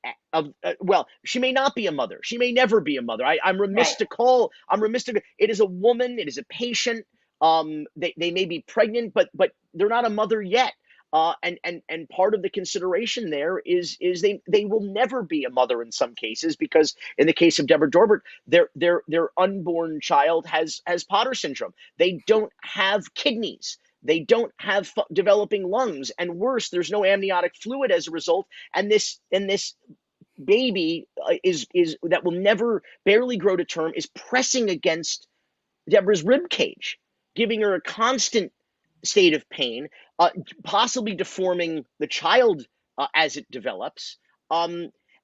well, she may not be a mother. She may never be a mother. I'm remiss Right. to call. I'm remiss to. It is a woman. It is a patient. They may be pregnant, but they're not a mother yet. And part of the consideration there is they will never be a mother in some cases, because in the case of Deborah Dorbert, their unborn child has Potter syndrome. They don't have kidneys. They don't have developing lungs, and worse, there's no amniotic fluid as a result. And this baby is that will never barely grow to term is pressing against Deborah's rib cage, giving her a constant state of pain, possibly deforming the child as it develops.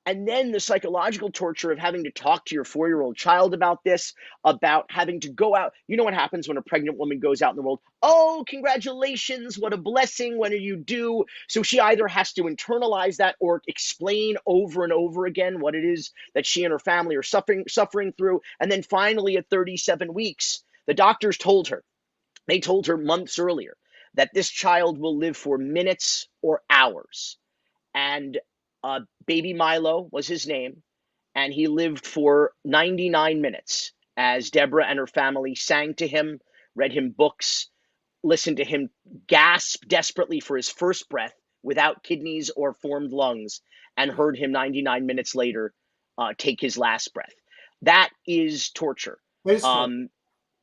And then the psychological torture of having to talk to your 4-year-old child about this, about having to go out. You know what happens when a pregnant woman goes out in the world? Oh, congratulations, what a blessing, when are you due? So she either has to internalize that or explain over and over again what it is that she and her family are suffering through. And then finally, at 37 weeks, the doctors told her, they told her months earlier, that this child will live for minutes or hours. And baby Milo was his name, and he lived for 99 minutes as Deborah and her family sang to him, read him books, listened to him gasp desperately for his first breath without kidneys or formed lungs, and heard him 99 minutes later take his last breath. That is torture.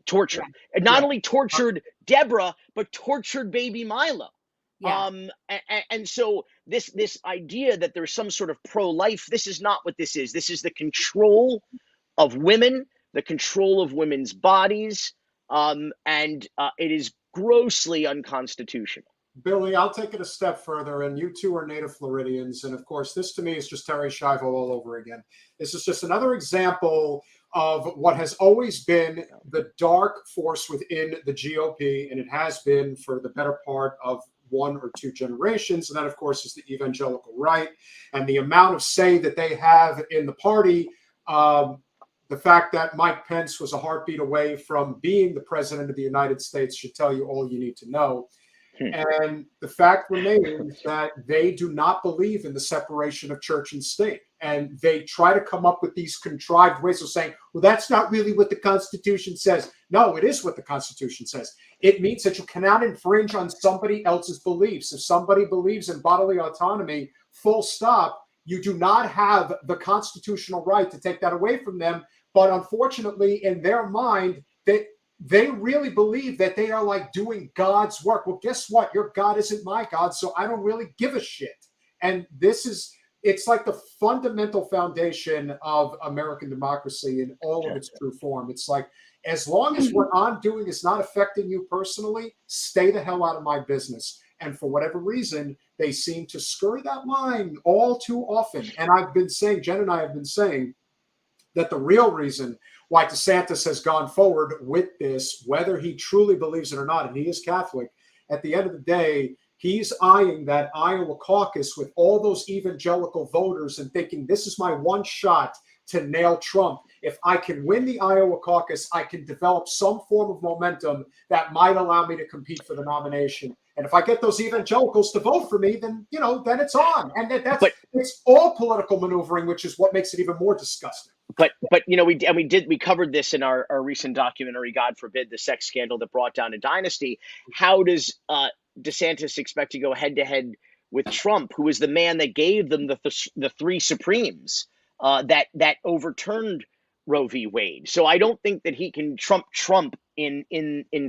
Torture. And not only tortured Deborah, but tortured baby Milo. Yeah. And so this idea that there's some sort of pro-life, this is not what this is. This is the control of women, the control of women's bodies, and it is grossly unconstitutional. Billy, I'll take it a step further, and you two are native Floridians, and of course, this to me is just Terry Schiavo all over again. This is just another example of what has always been the dark force within the GOP, and it has been for the better part of 1 or 2 generations. And that, of course, is the evangelical right, and the amount of say that they have in the party. The fact that Mike Pence was a heartbeat away from being the president of the United States should tell you all you need to know. And the fact remains that they do not believe in the separation of church and state. And they try to come up with these contrived ways of saying, well, that's not really what the Constitution says. No, it is what the Constitution says. It means that you cannot infringe on somebody else's beliefs. If somebody believes in bodily autonomy, full stop, you do not have the constitutional right to take that away from them. But unfortunately, in their mind, they really believe that they are like doing God's work. Well, guess what? Your God isn't my God, so I don't really give a shit. And it's like the fundamental foundation of American democracy in all of its true form. It's like, as long as what I'm doing is not affecting you personally, stay the hell out of my business. And for whatever reason, they seem to skirt that line all too often. And I've been saying, Jen and I have been saying, that the real reason why DeSantis has gone forward with this, whether he truly believes it or not, and he is Catholic, at the end of the day, he's eyeing that Iowa caucus with all those evangelical voters and thinking, this is my one shot to nail Trump. If I can win the Iowa caucus, I can develop some form of momentum that might allow me to compete for the nomination. And if I get those evangelicals to vote for me, then, then it's on. And it's all political maneuvering, which is what makes it even more disgusting. But we covered this in our recent documentary, God Forbid, the sex scandal that brought down a dynasty. How does DeSantis expect to go head to head with Trump, who is the man that gave them the 3 Supremes that overturned Roe v. Wade. So I don't think that he can trump Trump in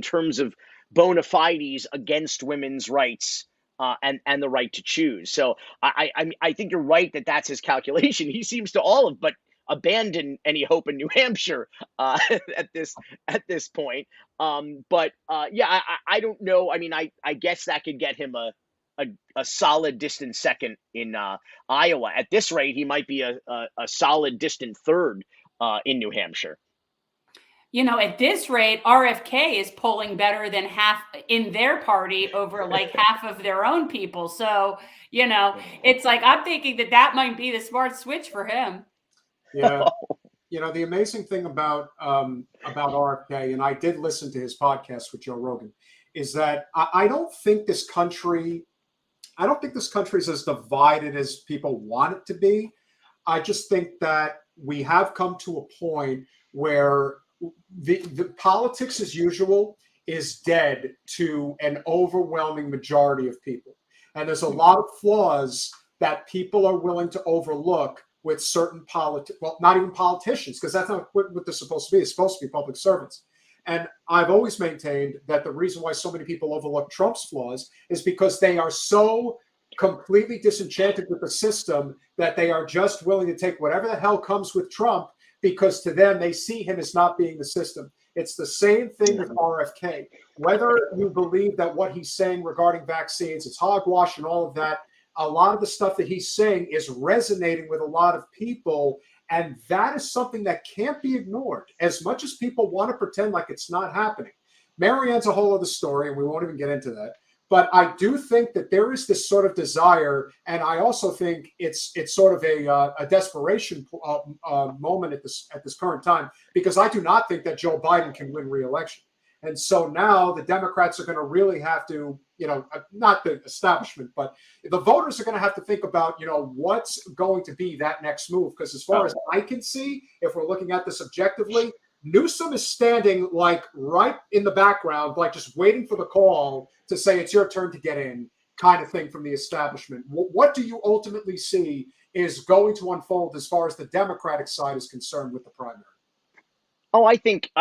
terms of bona fides against women's rights and the right to choose. So I think you're right that that's his calculation. He seems to all of but abandon any hope in New Hampshire at this point. Yeah, I don't know. I mean, I guess that could get him a solid distant second in Iowa. At this rate, he might be a solid distant third in New Hampshire. You know, at this rate, RFK is polling better than half in their party over like half of their own people. So, you know, it's like I'm thinking that might be the smart switch for him. Yeah. You know, the amazing thing about RFK, and I did listen to his podcast with Joe Rogan, is that I don't think this country is as divided as people want it to be. I just think that we have come to a point where the politics as usual is dead to an overwhelming majority of people. And there's a lot of flaws that people are willing to overlook with certain not even politicians, because that's not what they're supposed to be. It's supposed to be public servants. And I've always maintained that the reason why so many people overlook Trump's flaws is because they are so completely disenchanted with the system that they are just willing to take whatever the hell comes with Trump, because to them, they see him as not being the system. It's the same thing with RFK. Whether you believe that what he's saying regarding vaccines, it's hogwash and all of that, a lot of the stuff that he's saying is resonating with a lot of people. And that is something that can't be ignored. As much as people want to pretend like it's not happening. Marianne's a whole other story, and we won't even get into that. But I do think that there is this sort of desire, and I also think it's sort of a desperation moment at this current time, because I do not think that Joe Biden can win re-election. And so now the Democrats are going to really have to, you know, not the establishment, but the voters are going to have to think about, you know, what's going to be that next move. Because as far as I can see, if we're looking at this objectively, Newsom is standing like right in the background, like just waiting for the call to say it's your turn to get in, kind of thing from the establishment. What do you ultimately see is going to unfold as far as the Democratic side is concerned with the primary? Oh, I think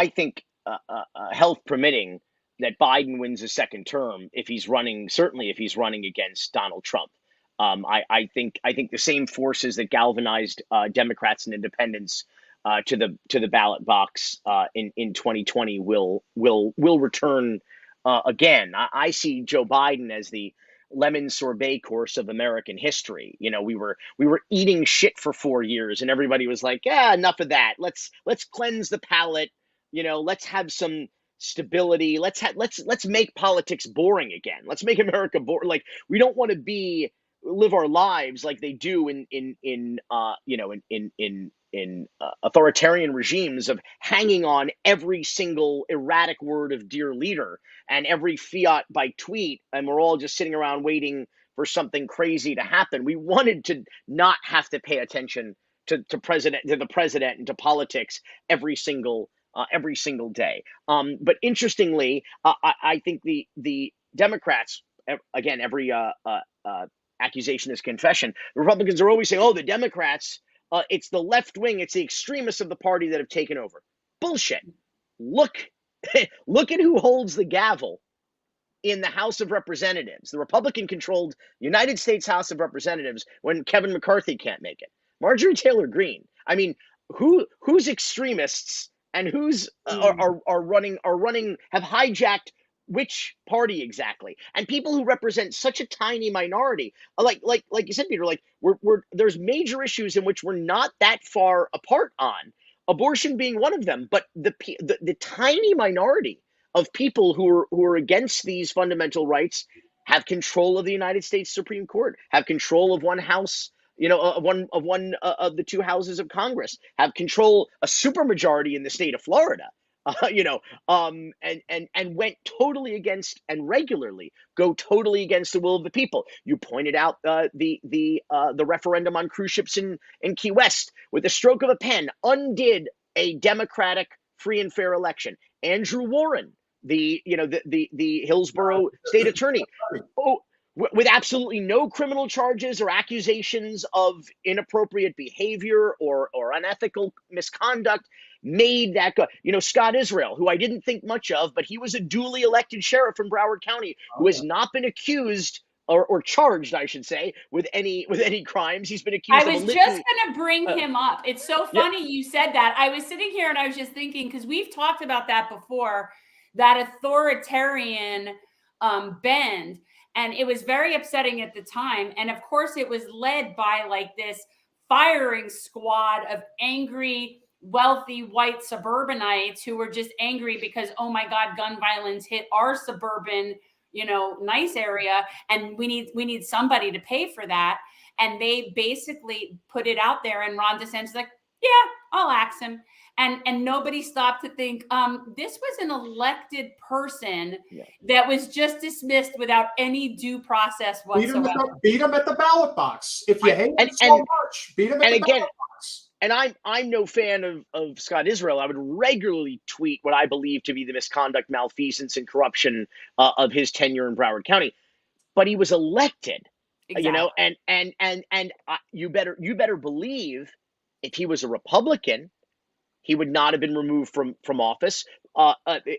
health permitting, that Biden wins a second term if he's running, certainly if he's running against Donald Trump. I think the same forces that galvanized Democrats and independents to the ballot box in 2020 will return again. I see Joe Biden as the lemon sorbet course of American history. You know, we were eating shit for 4 years, and everybody was like, "Yeah, enough of that. Let's cleanse the palate. You know, let's have some stability. Let's make politics boring again. Let's make America boring. Like, we don't want to live our lives like they do in authoritarian regimes of hanging on every single erratic word of dear leader and every fiat by tweet, and we're all just sitting around waiting for something crazy to happen. We wanted to not have to pay attention to the president and to politics every single day. But interestingly, I think the Democrats, again, every accusation is confession. The Republicans are always saying, "Oh, the Democrats, it's the left wing, it's the extremists of the party that have taken over." Bullshit. Look at who holds the gavel in the House of Representatives. The Republican-controlled United States House of Representatives when Kevin McCarthy can't make it. Marjorie Taylor Greene. I mean, who's extremists and who's are running have hijacked which party exactly? And people who represent such a tiny minority, like you said, Peter, like there's major issues in which we're not that far apart on, abortion being one of them. But the tiny minority of people who are against these fundamental rights have control of the United States Supreme Court, have control of one house, you know, of the two houses of Congress, have control, a supermajority in the state of Florida. And went totally against, and regularly go totally against the will of the people. You pointed out the referendum on cruise ships in Key West, with a stroke of a pen, undid a democratic, free and fair election. Andrew Warren, the Hillsborough state attorney, with absolutely no criminal charges or accusations of inappropriate behavior or unethical misconduct, made that go. Scott Israel, who I didn't think much of, but he was a duly elected sheriff from Broward County who Oh, yeah. has not been accused or charged, I should say, with any crimes. He's been I accused of a was just litany. going to bring him up. It's so Yeah. funny you said that. I was sitting here and I was just thinking, because we've talked about that before, that authoritarian bend. And it was very upsetting at the time. And of course, it was led by like this firing squad of angry, wealthy white suburbanites who were just angry because, oh my God, gun violence hit our suburban, nice area. And we need somebody to pay for that. And they basically put it out there, and Ron DeSantis like, yeah, I'll axe him. And nobody stopped to think, this was an elected person that was just dismissed without any due process whatsoever. Beat him at the ballot box. If you hate him so much, beat him at the ballot box. And I'm no fan of Scott Israel. I would regularly tweet what I believe to be the misconduct, malfeasance, and corruption of his tenure in Broward County. But he was elected. Exactly. And you better believe if he was a Republican, he would not have been removed from office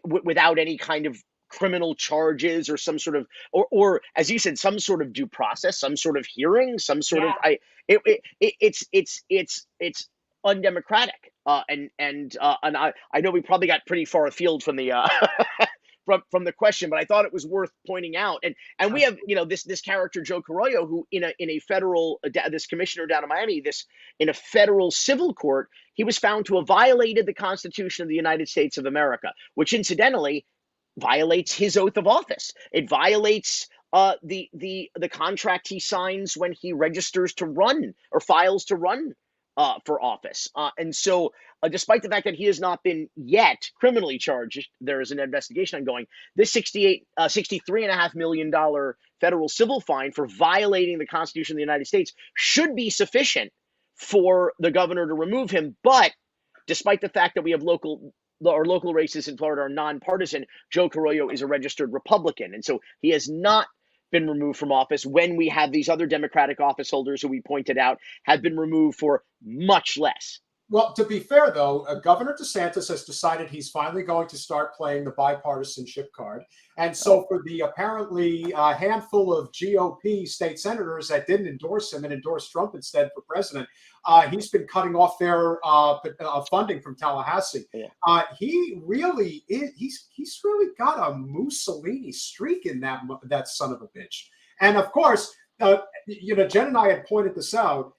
without any kind of criminal charges or some sort of or as you said, some sort of due process, some sort of hearing, some sort of it's undemocratic. And I know we probably got pretty far afield from the from the question, but I thought it was worth pointing out. And we have this character Joe Carollo, who in a federal this commissioner down in Miami, in a federal civil court, he was found to have violated the Constitution of the United States of America, which incidentally violates his oath of office. It violates the contract he signs when he registers to run or files to run for office. And so despite the fact that he has not been yet criminally charged, there is an investigation ongoing. This $63.5 million federal civil fine for violating the Constitution of the United States should be sufficient for the governor to remove him. But despite the fact that we have local races in Florida are nonpartisan, Joe Carollo is a registered Republican. And so he has not been removed from office when we have these other Democratic office holders who we pointed out have been removed for much less. Well, to be fair, though, Governor DeSantis has decided he's finally going to start playing the bipartisanship card. And so for the apparently handful of GOP state senators that didn't endorse him and endorsed Trump instead for president, he's been cutting off their funding from Tallahassee. Yeah. He really is. He's really got a Mussolini streak in that son of a bitch. And of course, Jen and I had pointed this out.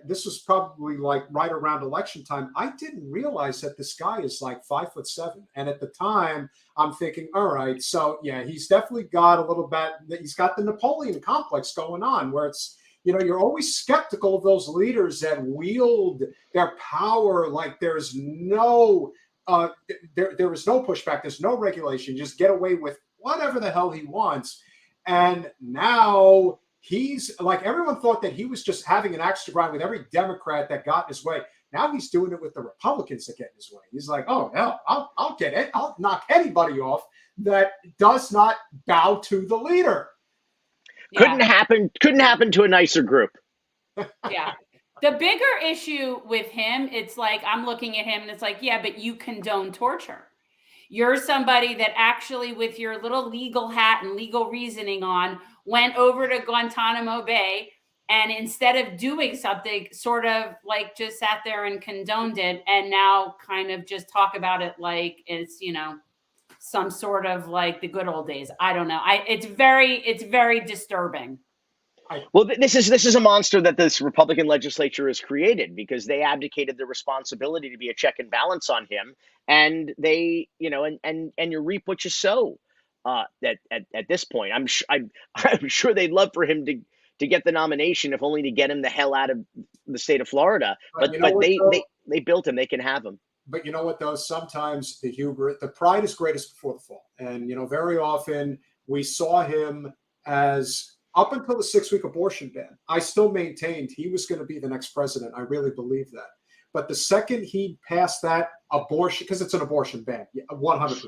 This was probably like right around election time. I didn't realize that this guy is like 5'7". And at the time, I'm thinking, all right, so yeah, he's definitely got a little bit, he's got the Napoleon complex going on where it's, you're always skeptical of those leaders that wield their power like there's no, there is no pushback, there's no regulation, just get away with whatever the hell he wants. And now he's like, everyone thought that he was just having an axe to grind with every Democrat that got in his way. Now he's doing it with the Republicans that get in his way. He's like, oh, hell, I'll get it. I'll knock anybody off that does not bow to the leader. Yeah. Couldn't happen to a nicer group. Yeah. The bigger issue with him, it's like, I'm looking at him and it's like, yeah, but you condone torture. You're somebody that actually, with your little legal hat and legal reasoning on, went over to Guantanamo Bay and instead of doing something, sort of like just sat there and condoned it, and now kind of just talk about it like it's, some sort of like the good old days. I don't know. It's very disturbing. Well, this is a monster that this Republican legislature has created because they abdicated their responsibility to be a check and balance on him, and they, and you reap what you sow. At this point, I'm sure they'd love for him to get the nomination, if only to get him the hell out of the state of Florida. But they built him; they can have him. But you know what, though? Sometimes the pride is greatest before the fall, and very often we saw him as. Up until the 6-week abortion ban, I still maintained he was going to be the next president. I really believe that. But the second he passed that abortion, because it's an abortion ban, 100%.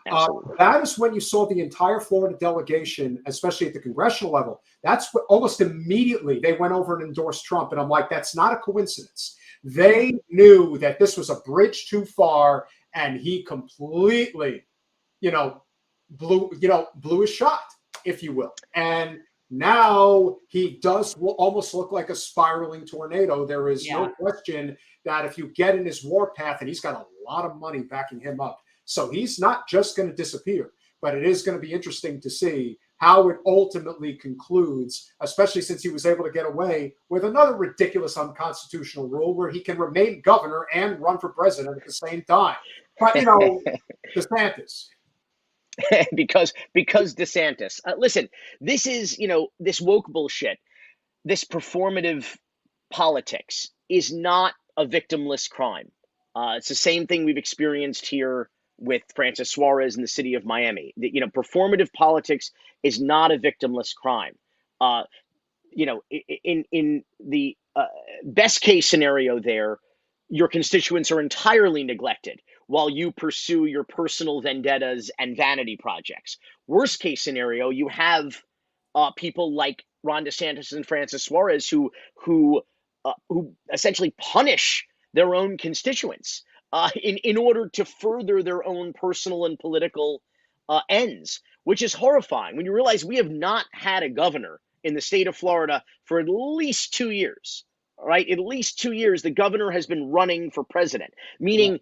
Absolutely. That is when you saw the entire Florida delegation, especially at the congressional level. That's what almost immediately they went over and endorsed Trump. And I'm like, that's not a coincidence. They knew that this was a bridge too far, and he completely, blew his shot, if you will. And now he does almost look like a spiraling tornado. There is no question that if you get in his warpath, and he's got a lot of money backing him up, so he's not just going to disappear, but it is going to be interesting to see how it ultimately concludes, especially since he was able to get away with another ridiculous unconstitutional rule where he can remain governor and run for president at the same time. But, DeSantis. because DeSantis. Listen, this is, this woke bullshit, this performative politics is not a victimless crime. It's the same thing we've experienced here with Francis Suarez in the city of Miami. Performative politics is not a victimless crime. In the best case scenario there, your constituents are entirely neglected while you pursue your personal vendettas and vanity projects. Worst case scenario, you have people like Ron DeSantis and Francis Suarez who essentially punish their own constituents in order to further their own personal and political ends, which is horrifying when you realize we have not had a governor in the state of Florida for at least 2 years. Right? At least 2 years, the governor has been running for president, meaning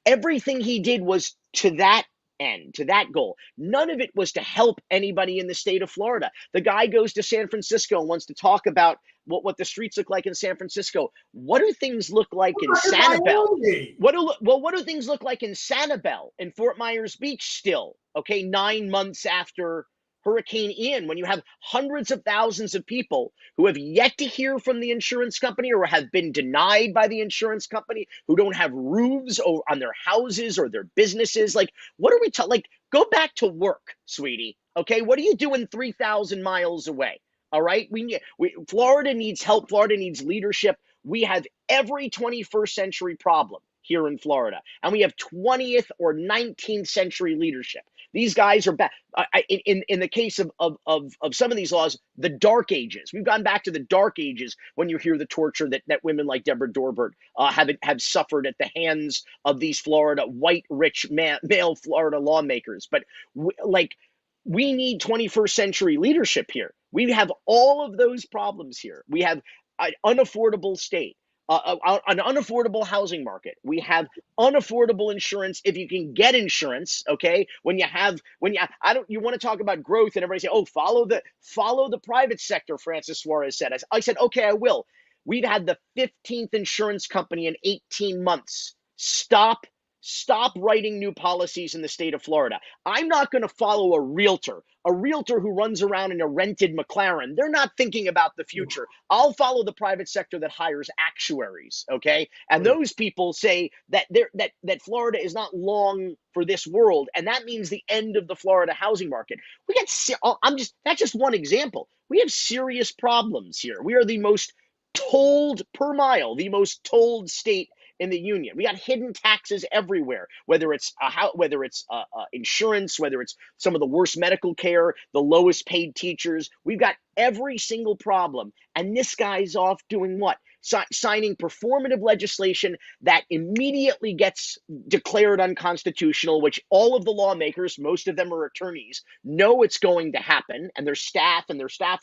everything he did was to that end, to that goal. None of it was to help anybody in the state of Florida. The guy goes to San Francisco and wants to talk about what the streets look like in San Francisco. What do things look like in Sanibel? What do things look like in Sanibel, in Fort Myers Beach still? Okay, 9 months after Hurricane Ian, when you have hundreds of thousands of people who have yet to hear from the insurance company or have been denied by the insurance company, who don't have roofs on their houses or their businesses. Like, what are we talking? Like, go back to work, sweetie. Okay, what are you doing 3,000 miles away? All right, Florida needs help. Florida needs leadership. We have every 21st century problem here in Florida, and we have 20th or 19th century leadership. These guys are back in the case of some of these laws, the dark ages. We've gone back to the dark ages when you hear the torture that women like Deborah Dorbert have suffered at the hands of these Florida white rich male Florida lawmakers. But we need 21st century leadership here. We have all of those problems here. We have an unaffordable state. An unaffordable housing market. We have unaffordable insurance if you can get insurance. Okay, you want to talk about growth and everybody say, oh, follow the private sector. Francis Suarez said. I said, okay, I will. We've had the 15th insurance company in 18 months. Stop writing new policies in the state of Florida. I'm not going to follow a realtor who runs around in a rented McLaren. They're not thinking about the future. I'll follow the private sector that hires actuaries, okay? And those people say that that Florida is not long for this world, and that means the end of the Florida housing market. That's just one example. We have serious problems here. We are the most tolled per mile, the most tolled state in the union. We got hidden taxes everywhere, whether it's insurance, whether it's some of the worst medical care, the lowest paid teachers. We've got every single problem. And this guy's off doing what? Signing performative legislation that immediately gets declared unconstitutional, which all of the lawmakers, most of them are attorneys, know it's going to happen, and their staff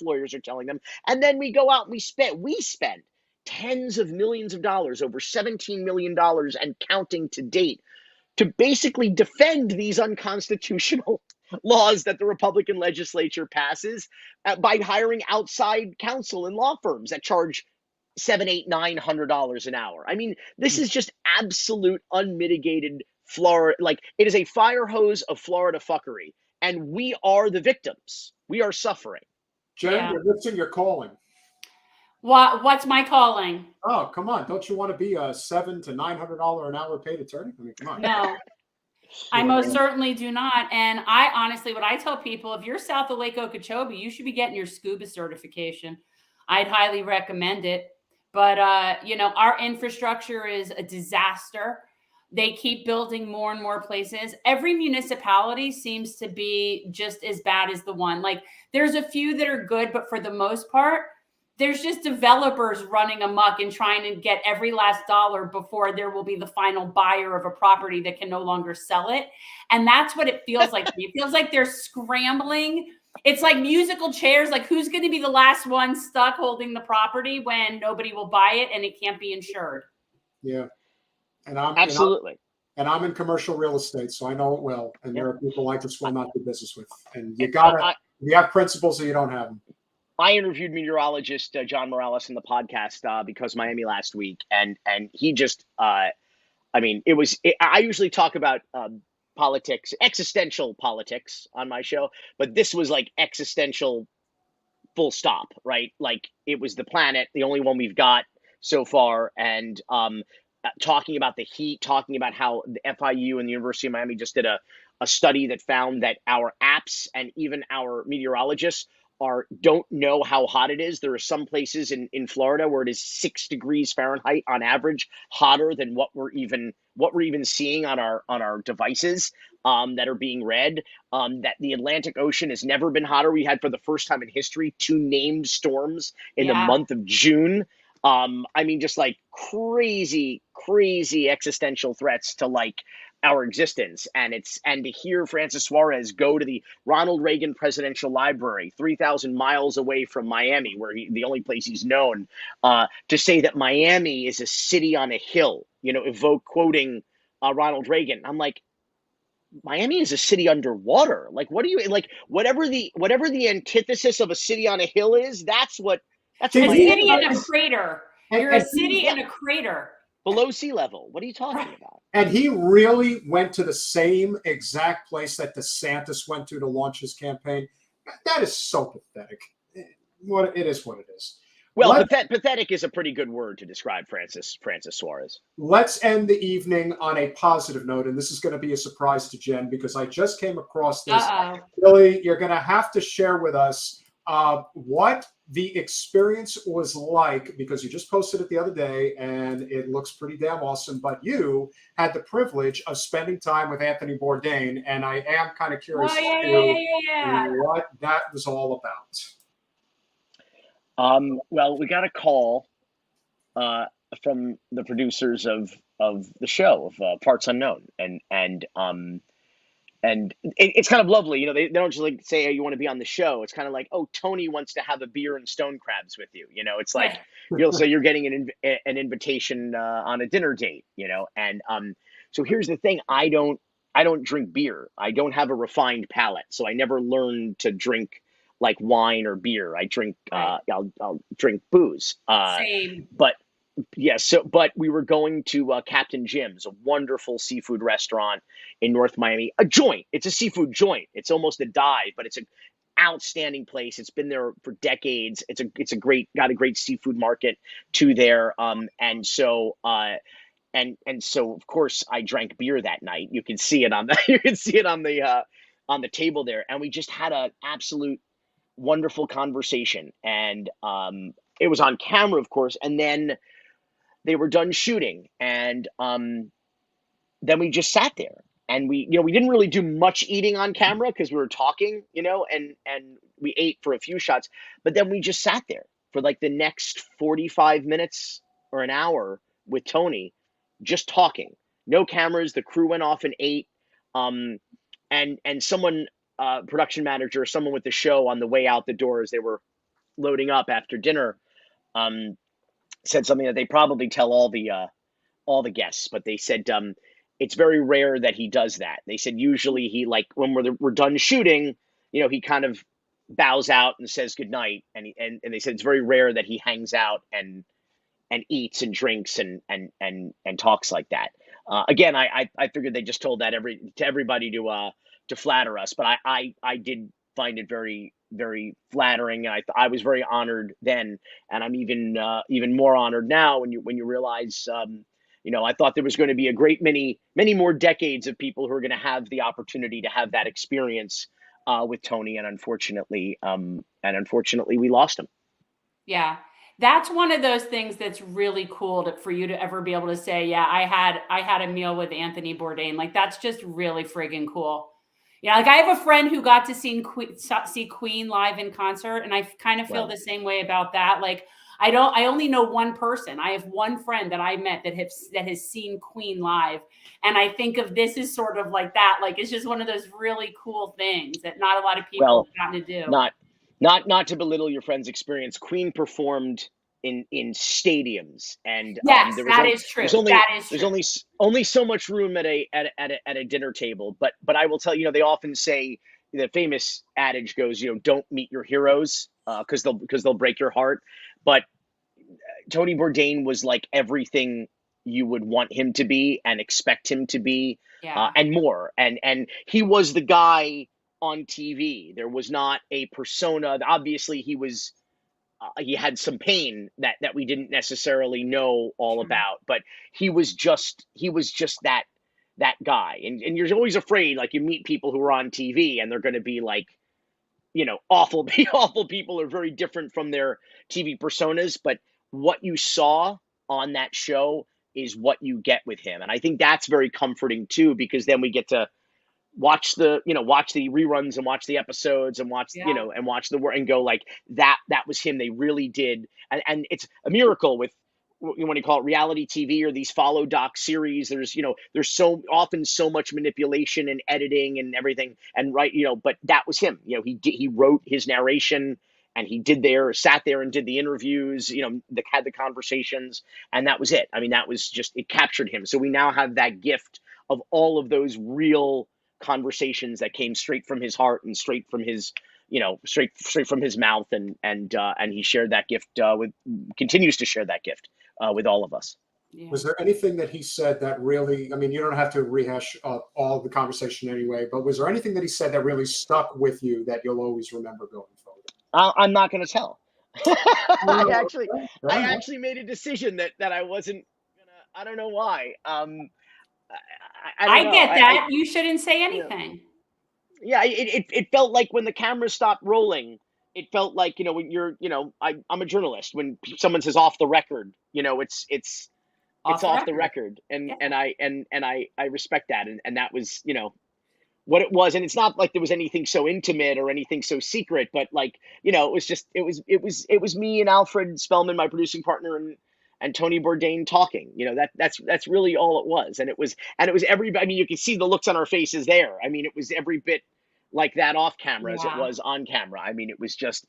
lawyers are telling them. And then we go out and we spend tens of millions of dollars, over $17 million and counting to date, to basically defend these unconstitutional laws that the Republican legislature passes by hiring outside counsel and law firms that charge $700, $800, $900 an hour. I mean, this is just absolute unmitigated Florida. Like, it is a fire hose of Florida fuckery, and we are the victims. We are suffering. Jen, you're missing your calling. What's my calling? Oh, come on. Don't you want to be a $700 to $900 an hour paid attorney? I mean, come on. No, I most certainly do not. And I honestly, what I tell people, if you're south of Lake Okeechobee, you should be getting your scuba certification. I'd highly recommend it. But, our infrastructure is a disaster. They keep building more and more places. Every municipality seems to be just as bad as the one. Like, there's a few that are good, but for the most part, there's just developers running amok and trying to get every last dollar before there will be the final buyer of a property that can no longer sell it. And that's what it feels like to me. It feels like they're scrambling. It's like musical chairs. Like, who's going to be the last one stuck holding the property when nobody will buy it and it can't be insured? Yeah. And Absolutely. I'm in commercial real estate, so I know it well. And there are people I just will not do business with. And you have principles or you don't have them. I interviewed meteorologist John Morales in the podcast because Miami last week, and he just, I usually talk about politics, existential politics on my show, but this was like existential, full stop, right? Like, it was the planet, the only one we've got so far, and talking about the heat, talking about how the FIU and the University of Miami just did a study that found that our apps and even our meteorologists don't know how hot it is. There are some places in Florida where it is 6 degrees Fahrenheit on average, hotter than what we're even seeing on our devices that are being read. That the Atlantic Ocean has never been hotter. We had, for the first time in history, 2 named storms in the month of June. Just like crazy existential threats to like our existence. And to hear Francis Suarez go to the Ronald Reagan Presidential Library, 3,000 miles away from Miami, where the only place he's known, to say that Miami is a city on a hill, quoting Ronald Reagan. I'm like, Miami is a city underwater. Like, what do you like? Whatever the antithesis of a city on a hill is, that's a city in a crater. You're a city in a crater. Below sea level. What are you talking about? And he really went to the same exact place that DeSantis went to launch his campaign. That is so pathetic. It is what it is. Well, pathetic is a pretty good word to describe Francis Suarez. Let's end the evening on a positive note, and this is going to be a surprise to Jen because I just came across this. Billy, you're going to have to share with us what the experience was like, because you just posted it the other day and it looks pretty damn awesome, but you had the privilege of spending time with Anthony Bourdain, and I am kind of curious what that was all about. Well, we got a call from the producers of the show, of Parts Unknown, and it's kind of lovely. They don't just like say, "Hey, you want to be on the show?" It's kind of like, "Oh, Tony wants to have a beer and stone crabs with you." It's like, so you're getting an invitation on a dinner date. And so here's the thing: I don't drink beer. I don't have a refined palate, so I never learned to drink like wine or beer. I drink I'll drink booze. Same. But but we were going to Captain Jim's, a wonderful seafood restaurant in North Miami. A joint. It's a seafood joint. It's almost a dive, but it's an outstanding place. It's been there for decades. It's got a great seafood market too there. And so of course I drank beer that night. You can see it on the table there, and we just had an absolute wonderful conversation. And it was on camera, of course, and then they were done shooting, and then we just sat there, and we didn't really do much eating on camera because we were talking, and we ate for a few shots, but then we just sat there for like the next 45 minutes or an hour with Tony, just talking. No cameras. The crew went off and ate, and someone, production manager, someone with the show, on the way out the door as they were loading up after dinner, said something that they probably tell all the guests, but they said it's very rare that he does that. They said usually he, like, when we're done shooting, he kind of bows out and says goodnight, and they said it's very rare that he hangs out and eats and drinks and talks like that. Again, I figured they just told that to everybody to flatter us, but I did find it very, very flattering, and I was very honored then, and I'm even more honored now when you realize, I thought there was going to be a great many more decades of people who are going to have the opportunity to have that experience with Tony, and unfortunately we lost him. Yeah. That's one of those things that's really cool for you to ever be able to say, yeah, I had a meal with Anthony Bourdain. Like, that's just really friggin' cool. Yeah, like I have a friend who got to see Queen live in concert, and I kind of feel Wow. the same way about that. Like, I only know one person. I have one friend that I met that has seen Queen live, and I think of this as sort of like that. Like, it's just one of those really cool things that not a lot of people Well, have gotten to do. not to belittle your friend's experience, Queen performed in stadiums, and Yes, there was that is true. there's only That is there's true. only so much room at a dinner table. But I will tell you, they often say, the famous adage goes, don't meet your heroes, because they'll break your heart. But Tony Bourdain was like everything you would want him to be and expect him to be, Yeah. and more. And he was the guy on TV. There was not a persona. Obviously, he had some pain that we didn't necessarily know all Sure. about, but he was just that guy. And you're always afraid, like, you meet people who are on TV and they're going to be like, awful awful people, are very different from their TV personas. But what you saw on that show is what you get with him, and I think that's very comforting too, because then we get to watch the reruns and watch the episodes and watch Yeah. and watch the work and go like, that was him. They really did. And it's a miracle with, when you call it reality TV or these follow doc series. There's so often so much manipulation and editing and everything, and but that was him. He wrote his narration, and he sat there and did the interviews, had the conversations, and that was it. I mean, that was just, it captured him. So we now have that gift of all of those real conversations that came straight from his heart and straight from his straight from his mouth, and he shared that gift, continues to share that gift with all of us. Yeah. Was there anything that he said that really, I mean, you don't have to rehash all the conversation anyway, but was there anything that he said that really stuck with you that you'll always remember going forward? I'm not going to tell. I Fair enough. actually made a decision that I wasn't gonna. I don't know why. I don't I know. get that. You shouldn't say anything. Yeah, it felt like when the camera stopped rolling, it felt like, when you're, I'm a journalist. When someone says off the record, it's off the record, and Yeah. I respect that, and that was, what it was. And it's not like there was anything so intimate or anything so secret, but like, it was just, it was me and Alfred Spellman, my producing partner, and Tony Bourdain talking. That's really all it was. And it was everybody. I mean, you could see the looks on our faces there. I mean, it was every bit like that off camera as it Yeah. was on camera. I mean, it was just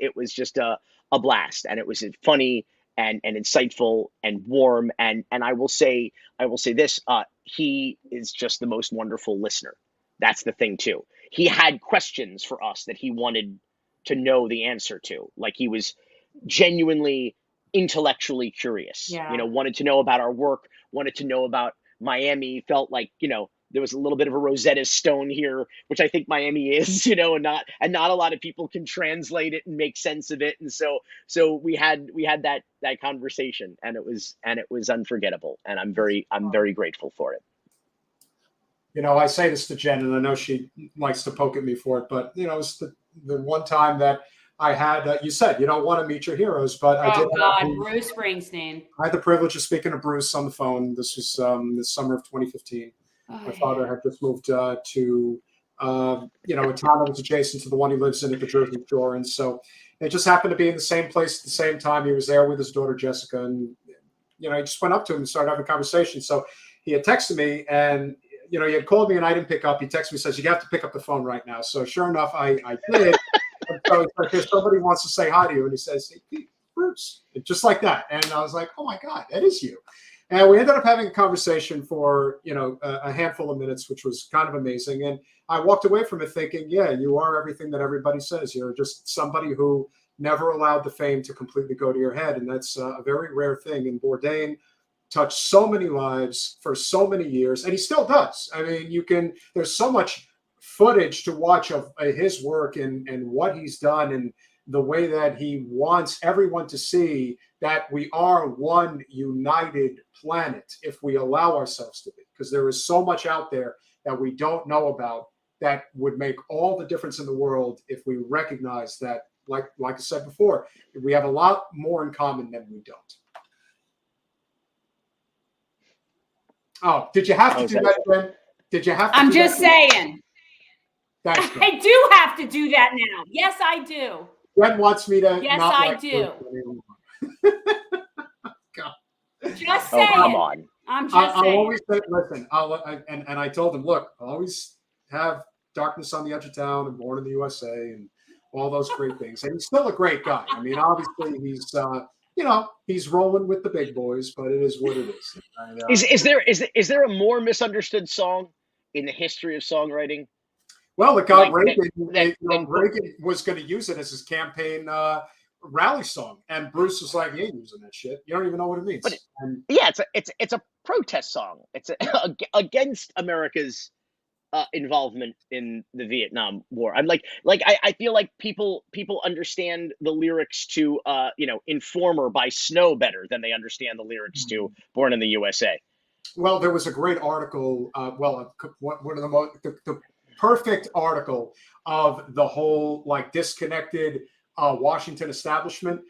a blast, and it was funny and insightful and warm. And I will say this, he is just the most wonderful listener. That's the thing too. He had questions for us that he wanted to know the answer to. Like, he was genuinely intellectually curious, Yeah. wanted to know about our work, wanted to know about Miami, felt like, there was a little bit of a Rosetta Stone here, which I think Miami is, and not a lot of people can translate it and make sense of it. And so we had that conversation, and it was unforgettable. And I'm very grateful for it. I say this to Jen, and I know she likes to poke at me for it, but it's the one time that I had. You said you don't want to meet your heroes, but I did. Oh God, Bruce Springsteen. I had the privilege of speaking to Bruce on the phone. This was the summer of 2015. My father had just moved to a town that was adjacent to the one he lives in at the Jersey Shore, and so it just happened to be in the same place at the same time. He was there with his daughter Jessica, and I just went up to him and started having a conversation. So he had texted me, and he had called me, and I didn't pick up. He texted me, says, "You have to pick up the phone right now." So sure enough, I did. And so he's like, "If somebody wants to say hi to you," and he says, "Hey, Pete, Bruce," just like that. And I was like, "Oh my God, that is you." And we ended up having a conversation for a handful of minutes, which was kind of amazing. And I walked away from it thinking, yeah, you are everything that everybody says. You're just somebody who never allowed the fame to completely go to your head, and that's a very rare thing. And Bourdain touched so many lives for so many years, and he still does. I mean, there's so much footage to watch of his work and what he's done, and the way that he wants everyone to see that we are one united planet if we allow ourselves to be, because there is so much out there that we don't know about that would make all the difference in the world if we recognize that like I said before, we have a lot more in common than we don't. Oh, did you have to do that, Jen? Did you have to? I'm just saying. Thanks, I do have to do that now. Yes, I do. Jen wants me to. Yes, not I like do. God. Just saying. Oh, come on. I'm just I'll saying. always say, listen, and I told him, look, I'll always have Darkness on the Edge of Town and Born in the USA and all those great things. And he's still a great guy. I mean, obviously he's, he's rolling with the big boys, but it is what it is. Is there a more misunderstood song in the history of songwriting? Well, it got Like Reagan. Reagan was going to use it as his campaign rally song, and Bruce was like, "You ain't using that shit. You don't even know what it means." Yeah, it's a protest song. It's against America's involvement in the Vietnam War. I'm I feel like people understand the lyrics to Informer by Snow better than they understand the lyrics to Born in the USA. Well, there was a great article. One of the perfect article of the whole disconnected Washington establishment.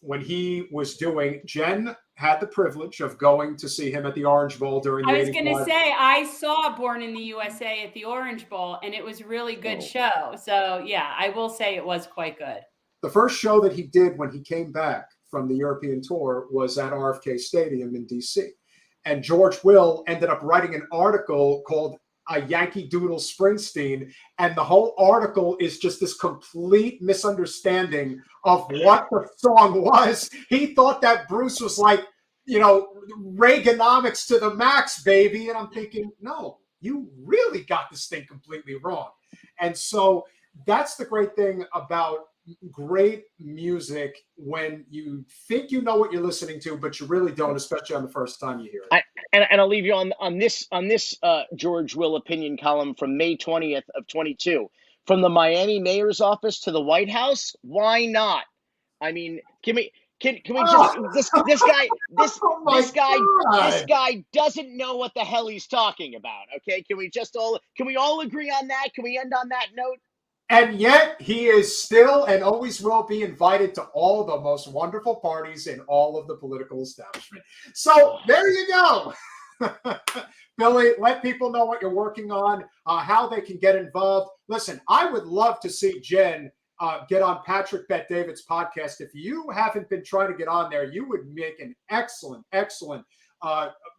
When he was doing, Jen had the privilege of going to see him at the Orange Bowl during the I was going to say, I saw Born in the USA at the Orange Bowl, and it was a really good show. So, yeah, I will say it was quite good. The first show that he did when he came back from the European tour was at RFK Stadium in D.C. And George Will ended up writing an article called A Yankee Doodle Springsteen, and the whole article is just this complete misunderstanding of what the song was. He thought that Bruce was like, Reaganomics to the max, baby. And I'm thinking, no, you really got this thing completely wrong. And so that's the great thing about great music, when you think you know what you're listening to, but you really don't, especially on the first time you hear it. And I'll leave you on this George Will opinion column from May 20th of 22. From the Miami mayor's office to the White House, why not? I mean, can we just this guy doesn't know what the hell he's talking about. Okay, can we all agree on that? Can we end on that note? And yet he is still and always will be invited to all the most wonderful parties in all of the political establishment. So there you go. Billy, let people know what you're working on, how they can get involved. Listen, I would love to see Jen get on Patrick Bet-David's podcast. If you haven't been trying to get on there, you would make an excellent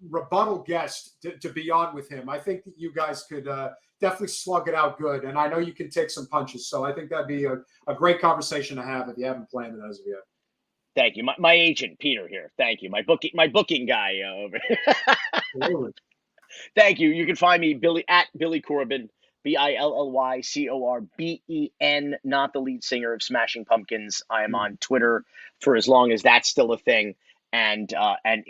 rebuttal guest to be on with him. I think that you guys could definitely slug it out good. And I know you can take some punches. So I think that'd be a great conversation to have if you haven't planned it as of yet. Thank you. My agent, Peter, here. Thank you. My booking guy over here. Thank you. You can find me at Billy Corben, BILLYCORBEN, not the lead singer of Smashing Pumpkins. I am on Twitter for as long as that's still a thing, and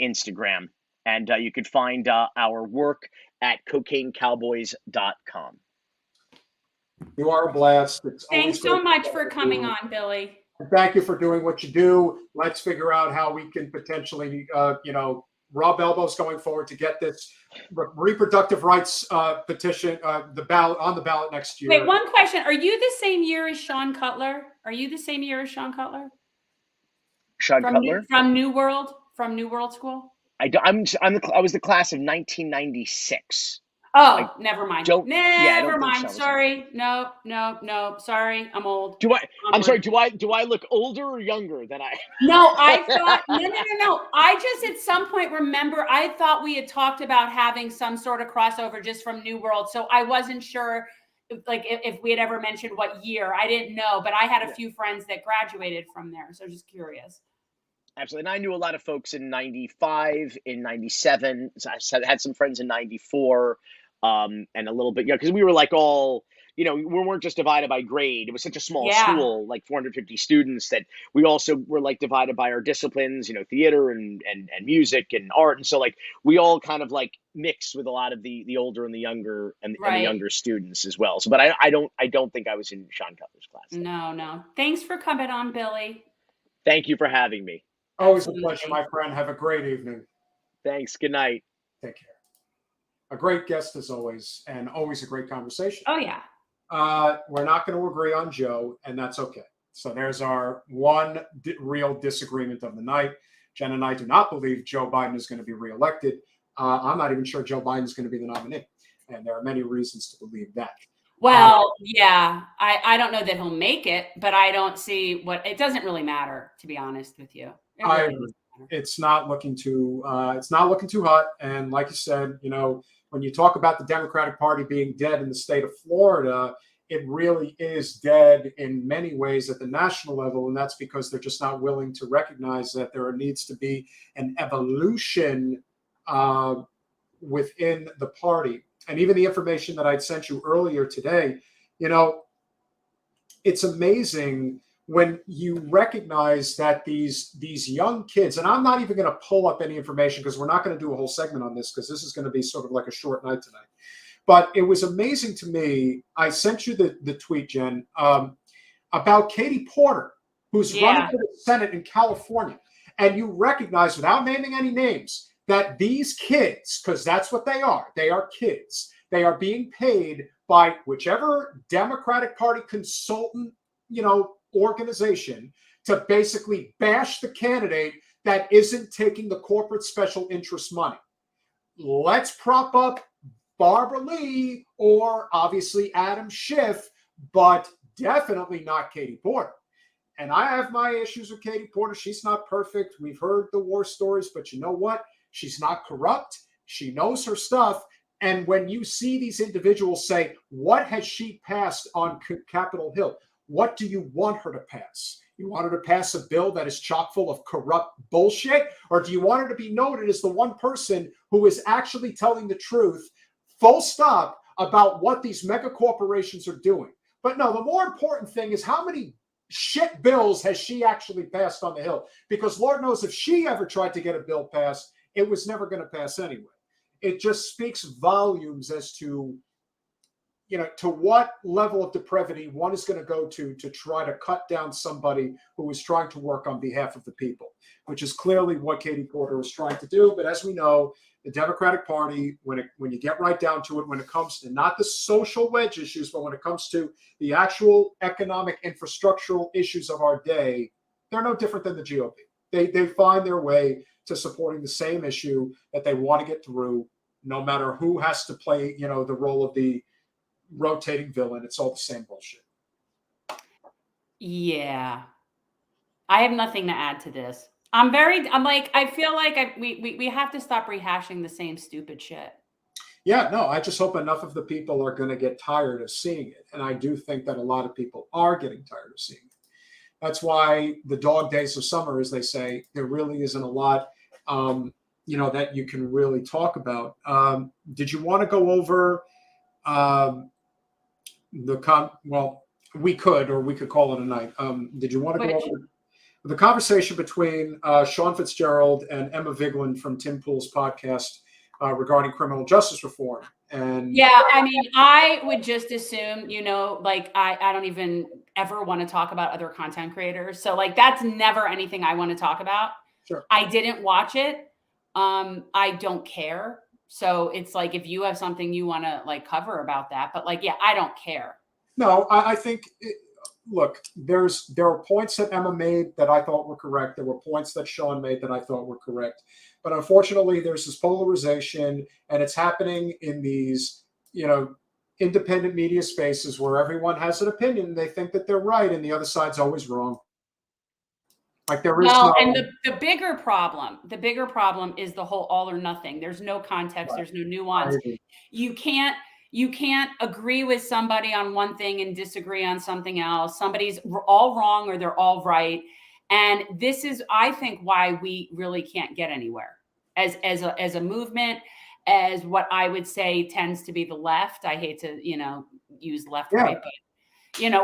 Instagram. And you can find our work at cocainecowboys.com. You are a blast. Thanks so much for coming on, Billy. Thank you for doing what you do. Let's figure out how we can potentially, rub elbows going forward to get this reproductive rights petition on the ballot next year. Wait, one question. Are you the same year as Sean Cutler? Sean Cutler? From New World School? I was the class of 1996. Oh, never mind. Never mind. So. Sorry. No. Sorry. I'm old. I'm sorry. Do I look older or younger than I? No, I thought, no. I just at some point remember, I thought we had talked about having some sort of crossover just from New World. So I wasn't sure if we had ever mentioned what year. I didn't know, but I had a few friends that graduated from there. So just curious. Absolutely. And I knew a lot of folks in 95, in 97. So I had some friends in 94. And a little bit, because we were all, we weren't just divided by grade. It was such a small school, 450 students, that we also were divided by our disciplines, theater and music and art. And so we all kind of mixed with a lot of the older and the younger and the younger students as well. So, but I don't think I was in Sean Cutler's class. No. Thanks for coming on, Billy. Thank you for having me. Always a pleasure, my friend. Have a great evening. Thanks. Good night. Take care. A great guest as always, and always a great conversation. Oh, yeah. We're not going to agree on Joe, and that's okay. So there's our one real disagreement of the night. Jen and I do not believe Joe Biden is going to be reelected. I'm not even sure Joe Biden is going to be the nominee. And there are many reasons to believe that. Well, yeah, I don't know that he'll make it, but I don't see what it doesn't really matter, to be honest with you. I agree. It's not looking too hot. And like you said, when you talk about the Democratic Party being dead in the state of Florida, it really is dead in many ways at the national level. And that's because they're just not willing to recognize that there needs to be an evolution within the party. And even the information that I'd sent you earlier today, it's amazing when you recognize that these young kids, and I'm not even going to pull up any information because we're not going to do a whole segment on this because this is going to be sort of like a short night tonight. But it was amazing to me. I sent you the tweet, Jen, about Katie Porter, who's running for the Senate in California. And you recognize, without naming any names, that these kids, because that's what they are kids, they are being paid by whichever Democratic Party consultant, organization to basically bash the candidate that isn't taking the corporate special interest money. Let's prop up Barbara Lee or obviously Adam Schiff, but definitely not Katie Porter. And I have my issues with Katie Porter. She's not perfect. We've heard the war stories, but you know what? She's not corrupt. She knows her stuff. And when you see these individuals say, what has she passed on Capitol Hill? What do you want her to pass? You want her to pass a bill that is chock full of corrupt bullshit? Or do you want her to be noted as the one person who is actually telling the truth, full stop, about what these mega corporations are doing? But no, the more important thing is how many shit bills has she actually passed on the Hill? Because Lord knows if she ever tried to get a bill passed, it was never going to pass anyway. It just speaks volumes as to, to what level of depravity one is going to go to try to cut down somebody who is trying to work on behalf of the people, which is clearly what Katie Porter was trying to do. But as we know, the Democratic Party, when you get right down to it, when it comes to not the social wedge issues, but when it comes to the actual economic infrastructural issues of our day, they're no different than the GOP. They find their way to supporting the same issue that they want to get through, no matter who has to play, the role of the rotating villain. It's all the same bullshit. Yeah. I have nothing to add to this. I feel like we have to stop rehashing the same stupid shit. Yeah, no, I just hope enough of the people are going to get tired of seeing it. And I do think that a lot of people are getting tired of seeing it. That's why the dog days of summer, as they say, there really isn't a lot, that you can really talk about. Did you want to go over we could call it a night. Did you want to go over the conversation between Sean Fitzgerald and Emma Vigeland from Tim Pool's podcast regarding criminal justice reform? And yeah, I mean, I would just assume, I don't even ever want to talk about other content creators. So that's never anything I want to talk about. Sure. I didn't watch it. I don't care. So it's like, if you have something you want to cover about that, but I don't care. No, I think, look, there are points that Emma made that I thought were correct. There were points that Sean made that I thought were correct. But unfortunately, there's this polarization, and it's happening in these, independent media spaces where everyone has an opinion. They think that they're right, and the other side's always wrong. There is and the bigger problem is the whole all or nothing. There's no context. Right. There's no nuance. You can't agree with somebody on one thing and disagree on something else. Somebody's all wrong or they're all right. And this is, I think, why we really can't get anywhere as a movement, as what I would say tends to be the left. I hate to, use left, right, but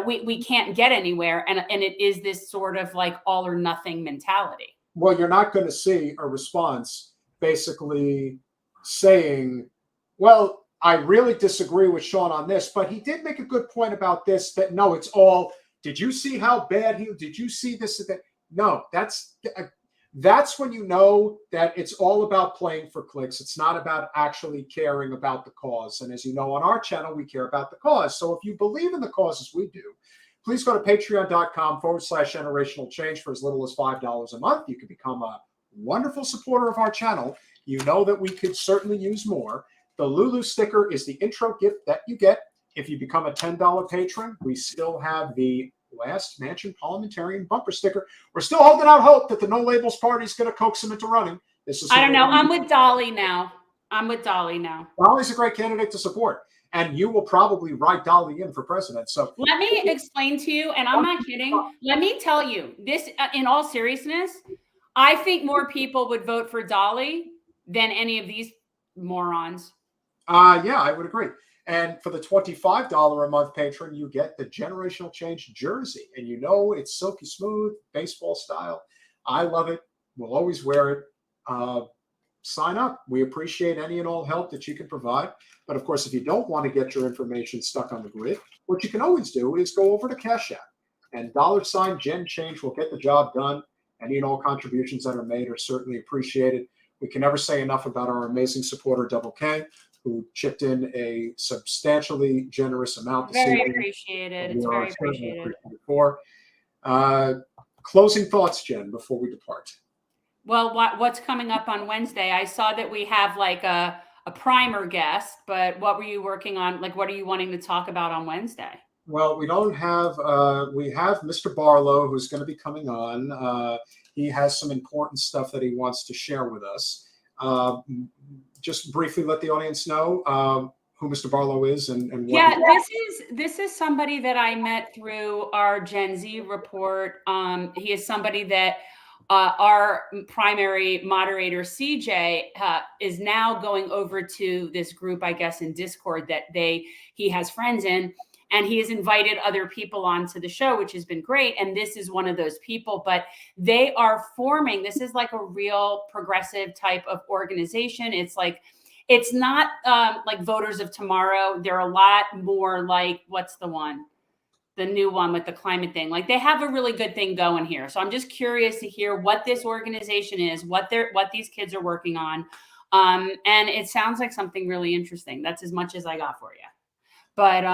we can't get anywhere. And it is this sort of all or nothing mentality. Well, you're not going to see a response basically saying, well, I really disagree with Sean on this, but he did make a good point about this, that no, it's all, did you see how bad did you see this? That? No, that's when you know that it's all about playing for clicks. It's not about actually caring about the cause. And as you know, on our channel, we care about the cause. So if you believe in the cause as we do, please go to patreon.com/generational change for as little as $5 a month. You can become a wonderful supporter of our channel. You know that we could certainly use more. The Lulu sticker is the intro gift that you get. If you become a $10 patron, we still have the last Mansion Parliamentarian bumper sticker. We're still holding out hope that the No Labels Party is going to coax him into running. This is I don't know. I'm with Dolly now. Dolly's a great candidate to support, and you will probably write Dolly in for president. So let me explain to you, and I'm not kidding. Let me tell you this in all seriousness. I think more people would vote for Dolly than any of these morons. Yeah, I would agree. And for the $25 a month patron, you get the Generational Change jersey. And you know it's silky smooth, baseball style. I love it. We'll always wear it. Sign up. We appreciate any and all help that you can provide. But of course, if you don't want to get your information stuck on the grid, what you can always do is go over to Cash App. And $Gen Change will get the job done. Any and all contributions that are made are certainly appreciated. We can never say enough about our amazing supporter, Double K, who chipped in a substantially generous amount. Very appreciated. It's very appreciated. Closing thoughts, Jen, before we depart. Well, what's coming up on Wednesday? I saw that we have like a primer guest, but what were you working on? Like, what are you wanting to talk about on Wednesday? Well, we don't have, we have Mr. Barlow, who's going to be coming on. He has some important stuff that he wants to share with us. Just briefly let the audience know who Mr. Barlow is and what. Yeah, this is somebody that I met through our Gen Z report. He is somebody that our primary moderator, CJ, is now going over to this group, I guess, in Discord that he has friends in. And he has invited other people onto the show, which has been great. And this is one of those people, but they are forming, this is like a real progressive type of organization. It's like, it's not like Voters of Tomorrow. They're a lot more like, what's the one? The new one with the climate thing. Like they have a really good thing going here. So I'm just curious to hear what this organization is, what these kids are working on. And it sounds like something really interesting. That's as much as I got for you. But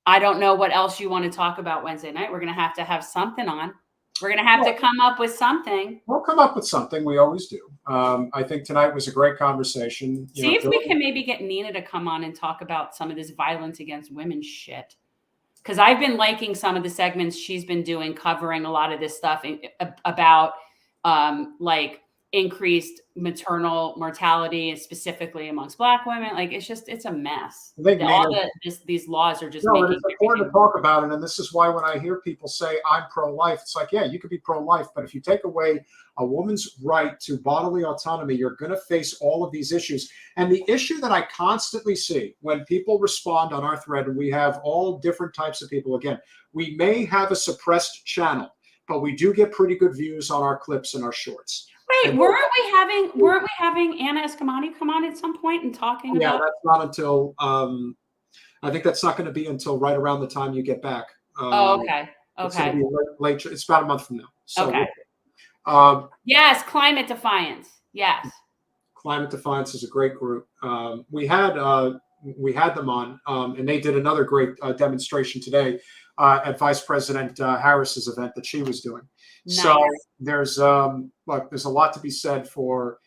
I don't know what else you want to talk about Wednesday night. We're going to have something on. We're going to have to come up with something. We'll come up with something. We always do. I think tonight was a great conversation. See if we can maybe get Nina to come on and talk about some of this violence against women shit. Because I've been liking some of the segments she's been doing, covering a lot of this stuff about like increased maternal mortality, specifically amongst Black women. Like it's a mess. These laws are just making it's important to talk about it. And this is why when I hear people say I'm pro-life, it's like, yeah, you could be pro-life, but if you take away a woman's right to bodily autonomy, you're going to face all of these issues. And the issue that I constantly see when people respond on our thread, and we have all different types of people, again, we may have a suppressed channel, but we do get pretty good views on our clips and our shorts. Wait, weren't we having Anna Escamani come on at some point and talking about? Yeah, that's not until I think that's not going to be until right around the time you get back. Okay. It's going to be late. It's about a month from now. So, okay. Yes, Climate Defiance. Yes. Climate Defiance is a great group. We had them on, and they did another great demonstration today at Vice President Harris's event that she was doing. Nice. So there's a lot to be said for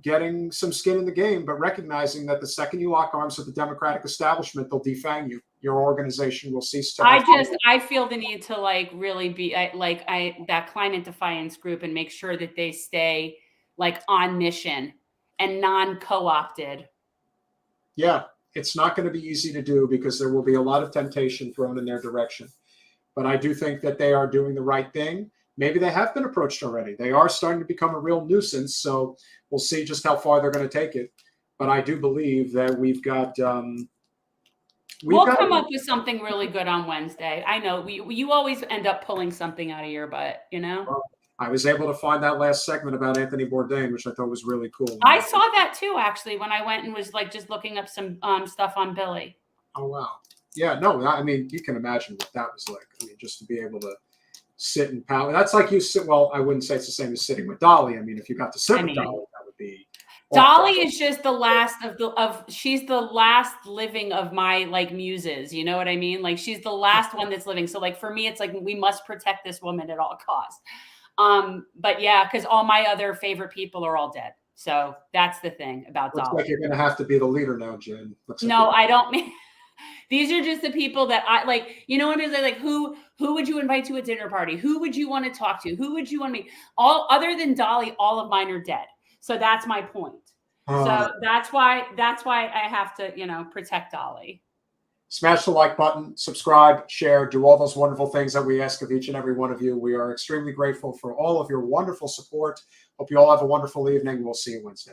getting some skin in the game, but recognizing that the second you lock arms with the Democratic establishment, they'll defang you. Your organization will cease to. I feel the need to really be that Climate Defiance group and make sure that they stay on mission and non-co-opted. Yeah, it's not going to be easy to do because there will be a lot of temptation thrown in their direction. But I do think that they are doing the right thing. Maybe they have been approached already. They are starting to become a real nuisance. So we'll see just how far they're going to take it. But I do believe that we've got. We'll come up with something really good on Wednesday. I know you always end up pulling something out of your butt, Well, I was able to find that last segment about Anthony Bourdain, which I thought was really cool. I saw that too, actually, when I went and was just looking up some stuff on Billy. Oh, wow. Yeah, no, I mean, you can imagine what that was like. I mean, just to be able to sit and pound. That's like you sit. Well, I wouldn't say it's the same as sitting with Dolly. I mean, if you got to sit with Dolly, that would be. Dolly is just the last she's the last living of my like muses. You know what I mean? Like she's the last one that's living. So like for me, it's like we must protect this woman at all costs. But yeah, because all my other favorite people are all dead. So that's the thing about Looks Dolly. like you're going to have to be the leader now, Jen. No, I don't mean. These are just the people that I like. You know what I mean? Like who would you invite to a dinner party? Who would you want to talk to? Who would you want to meet? All other than Dolly, all of mine are dead. So that's my point. So that's why I have to, protect Dolly. Smash the like button, subscribe, share, do all those wonderful things that we ask of each and every one of you. We are extremely grateful for all of your wonderful support. Hope you all have a wonderful evening. We'll see you Wednesday.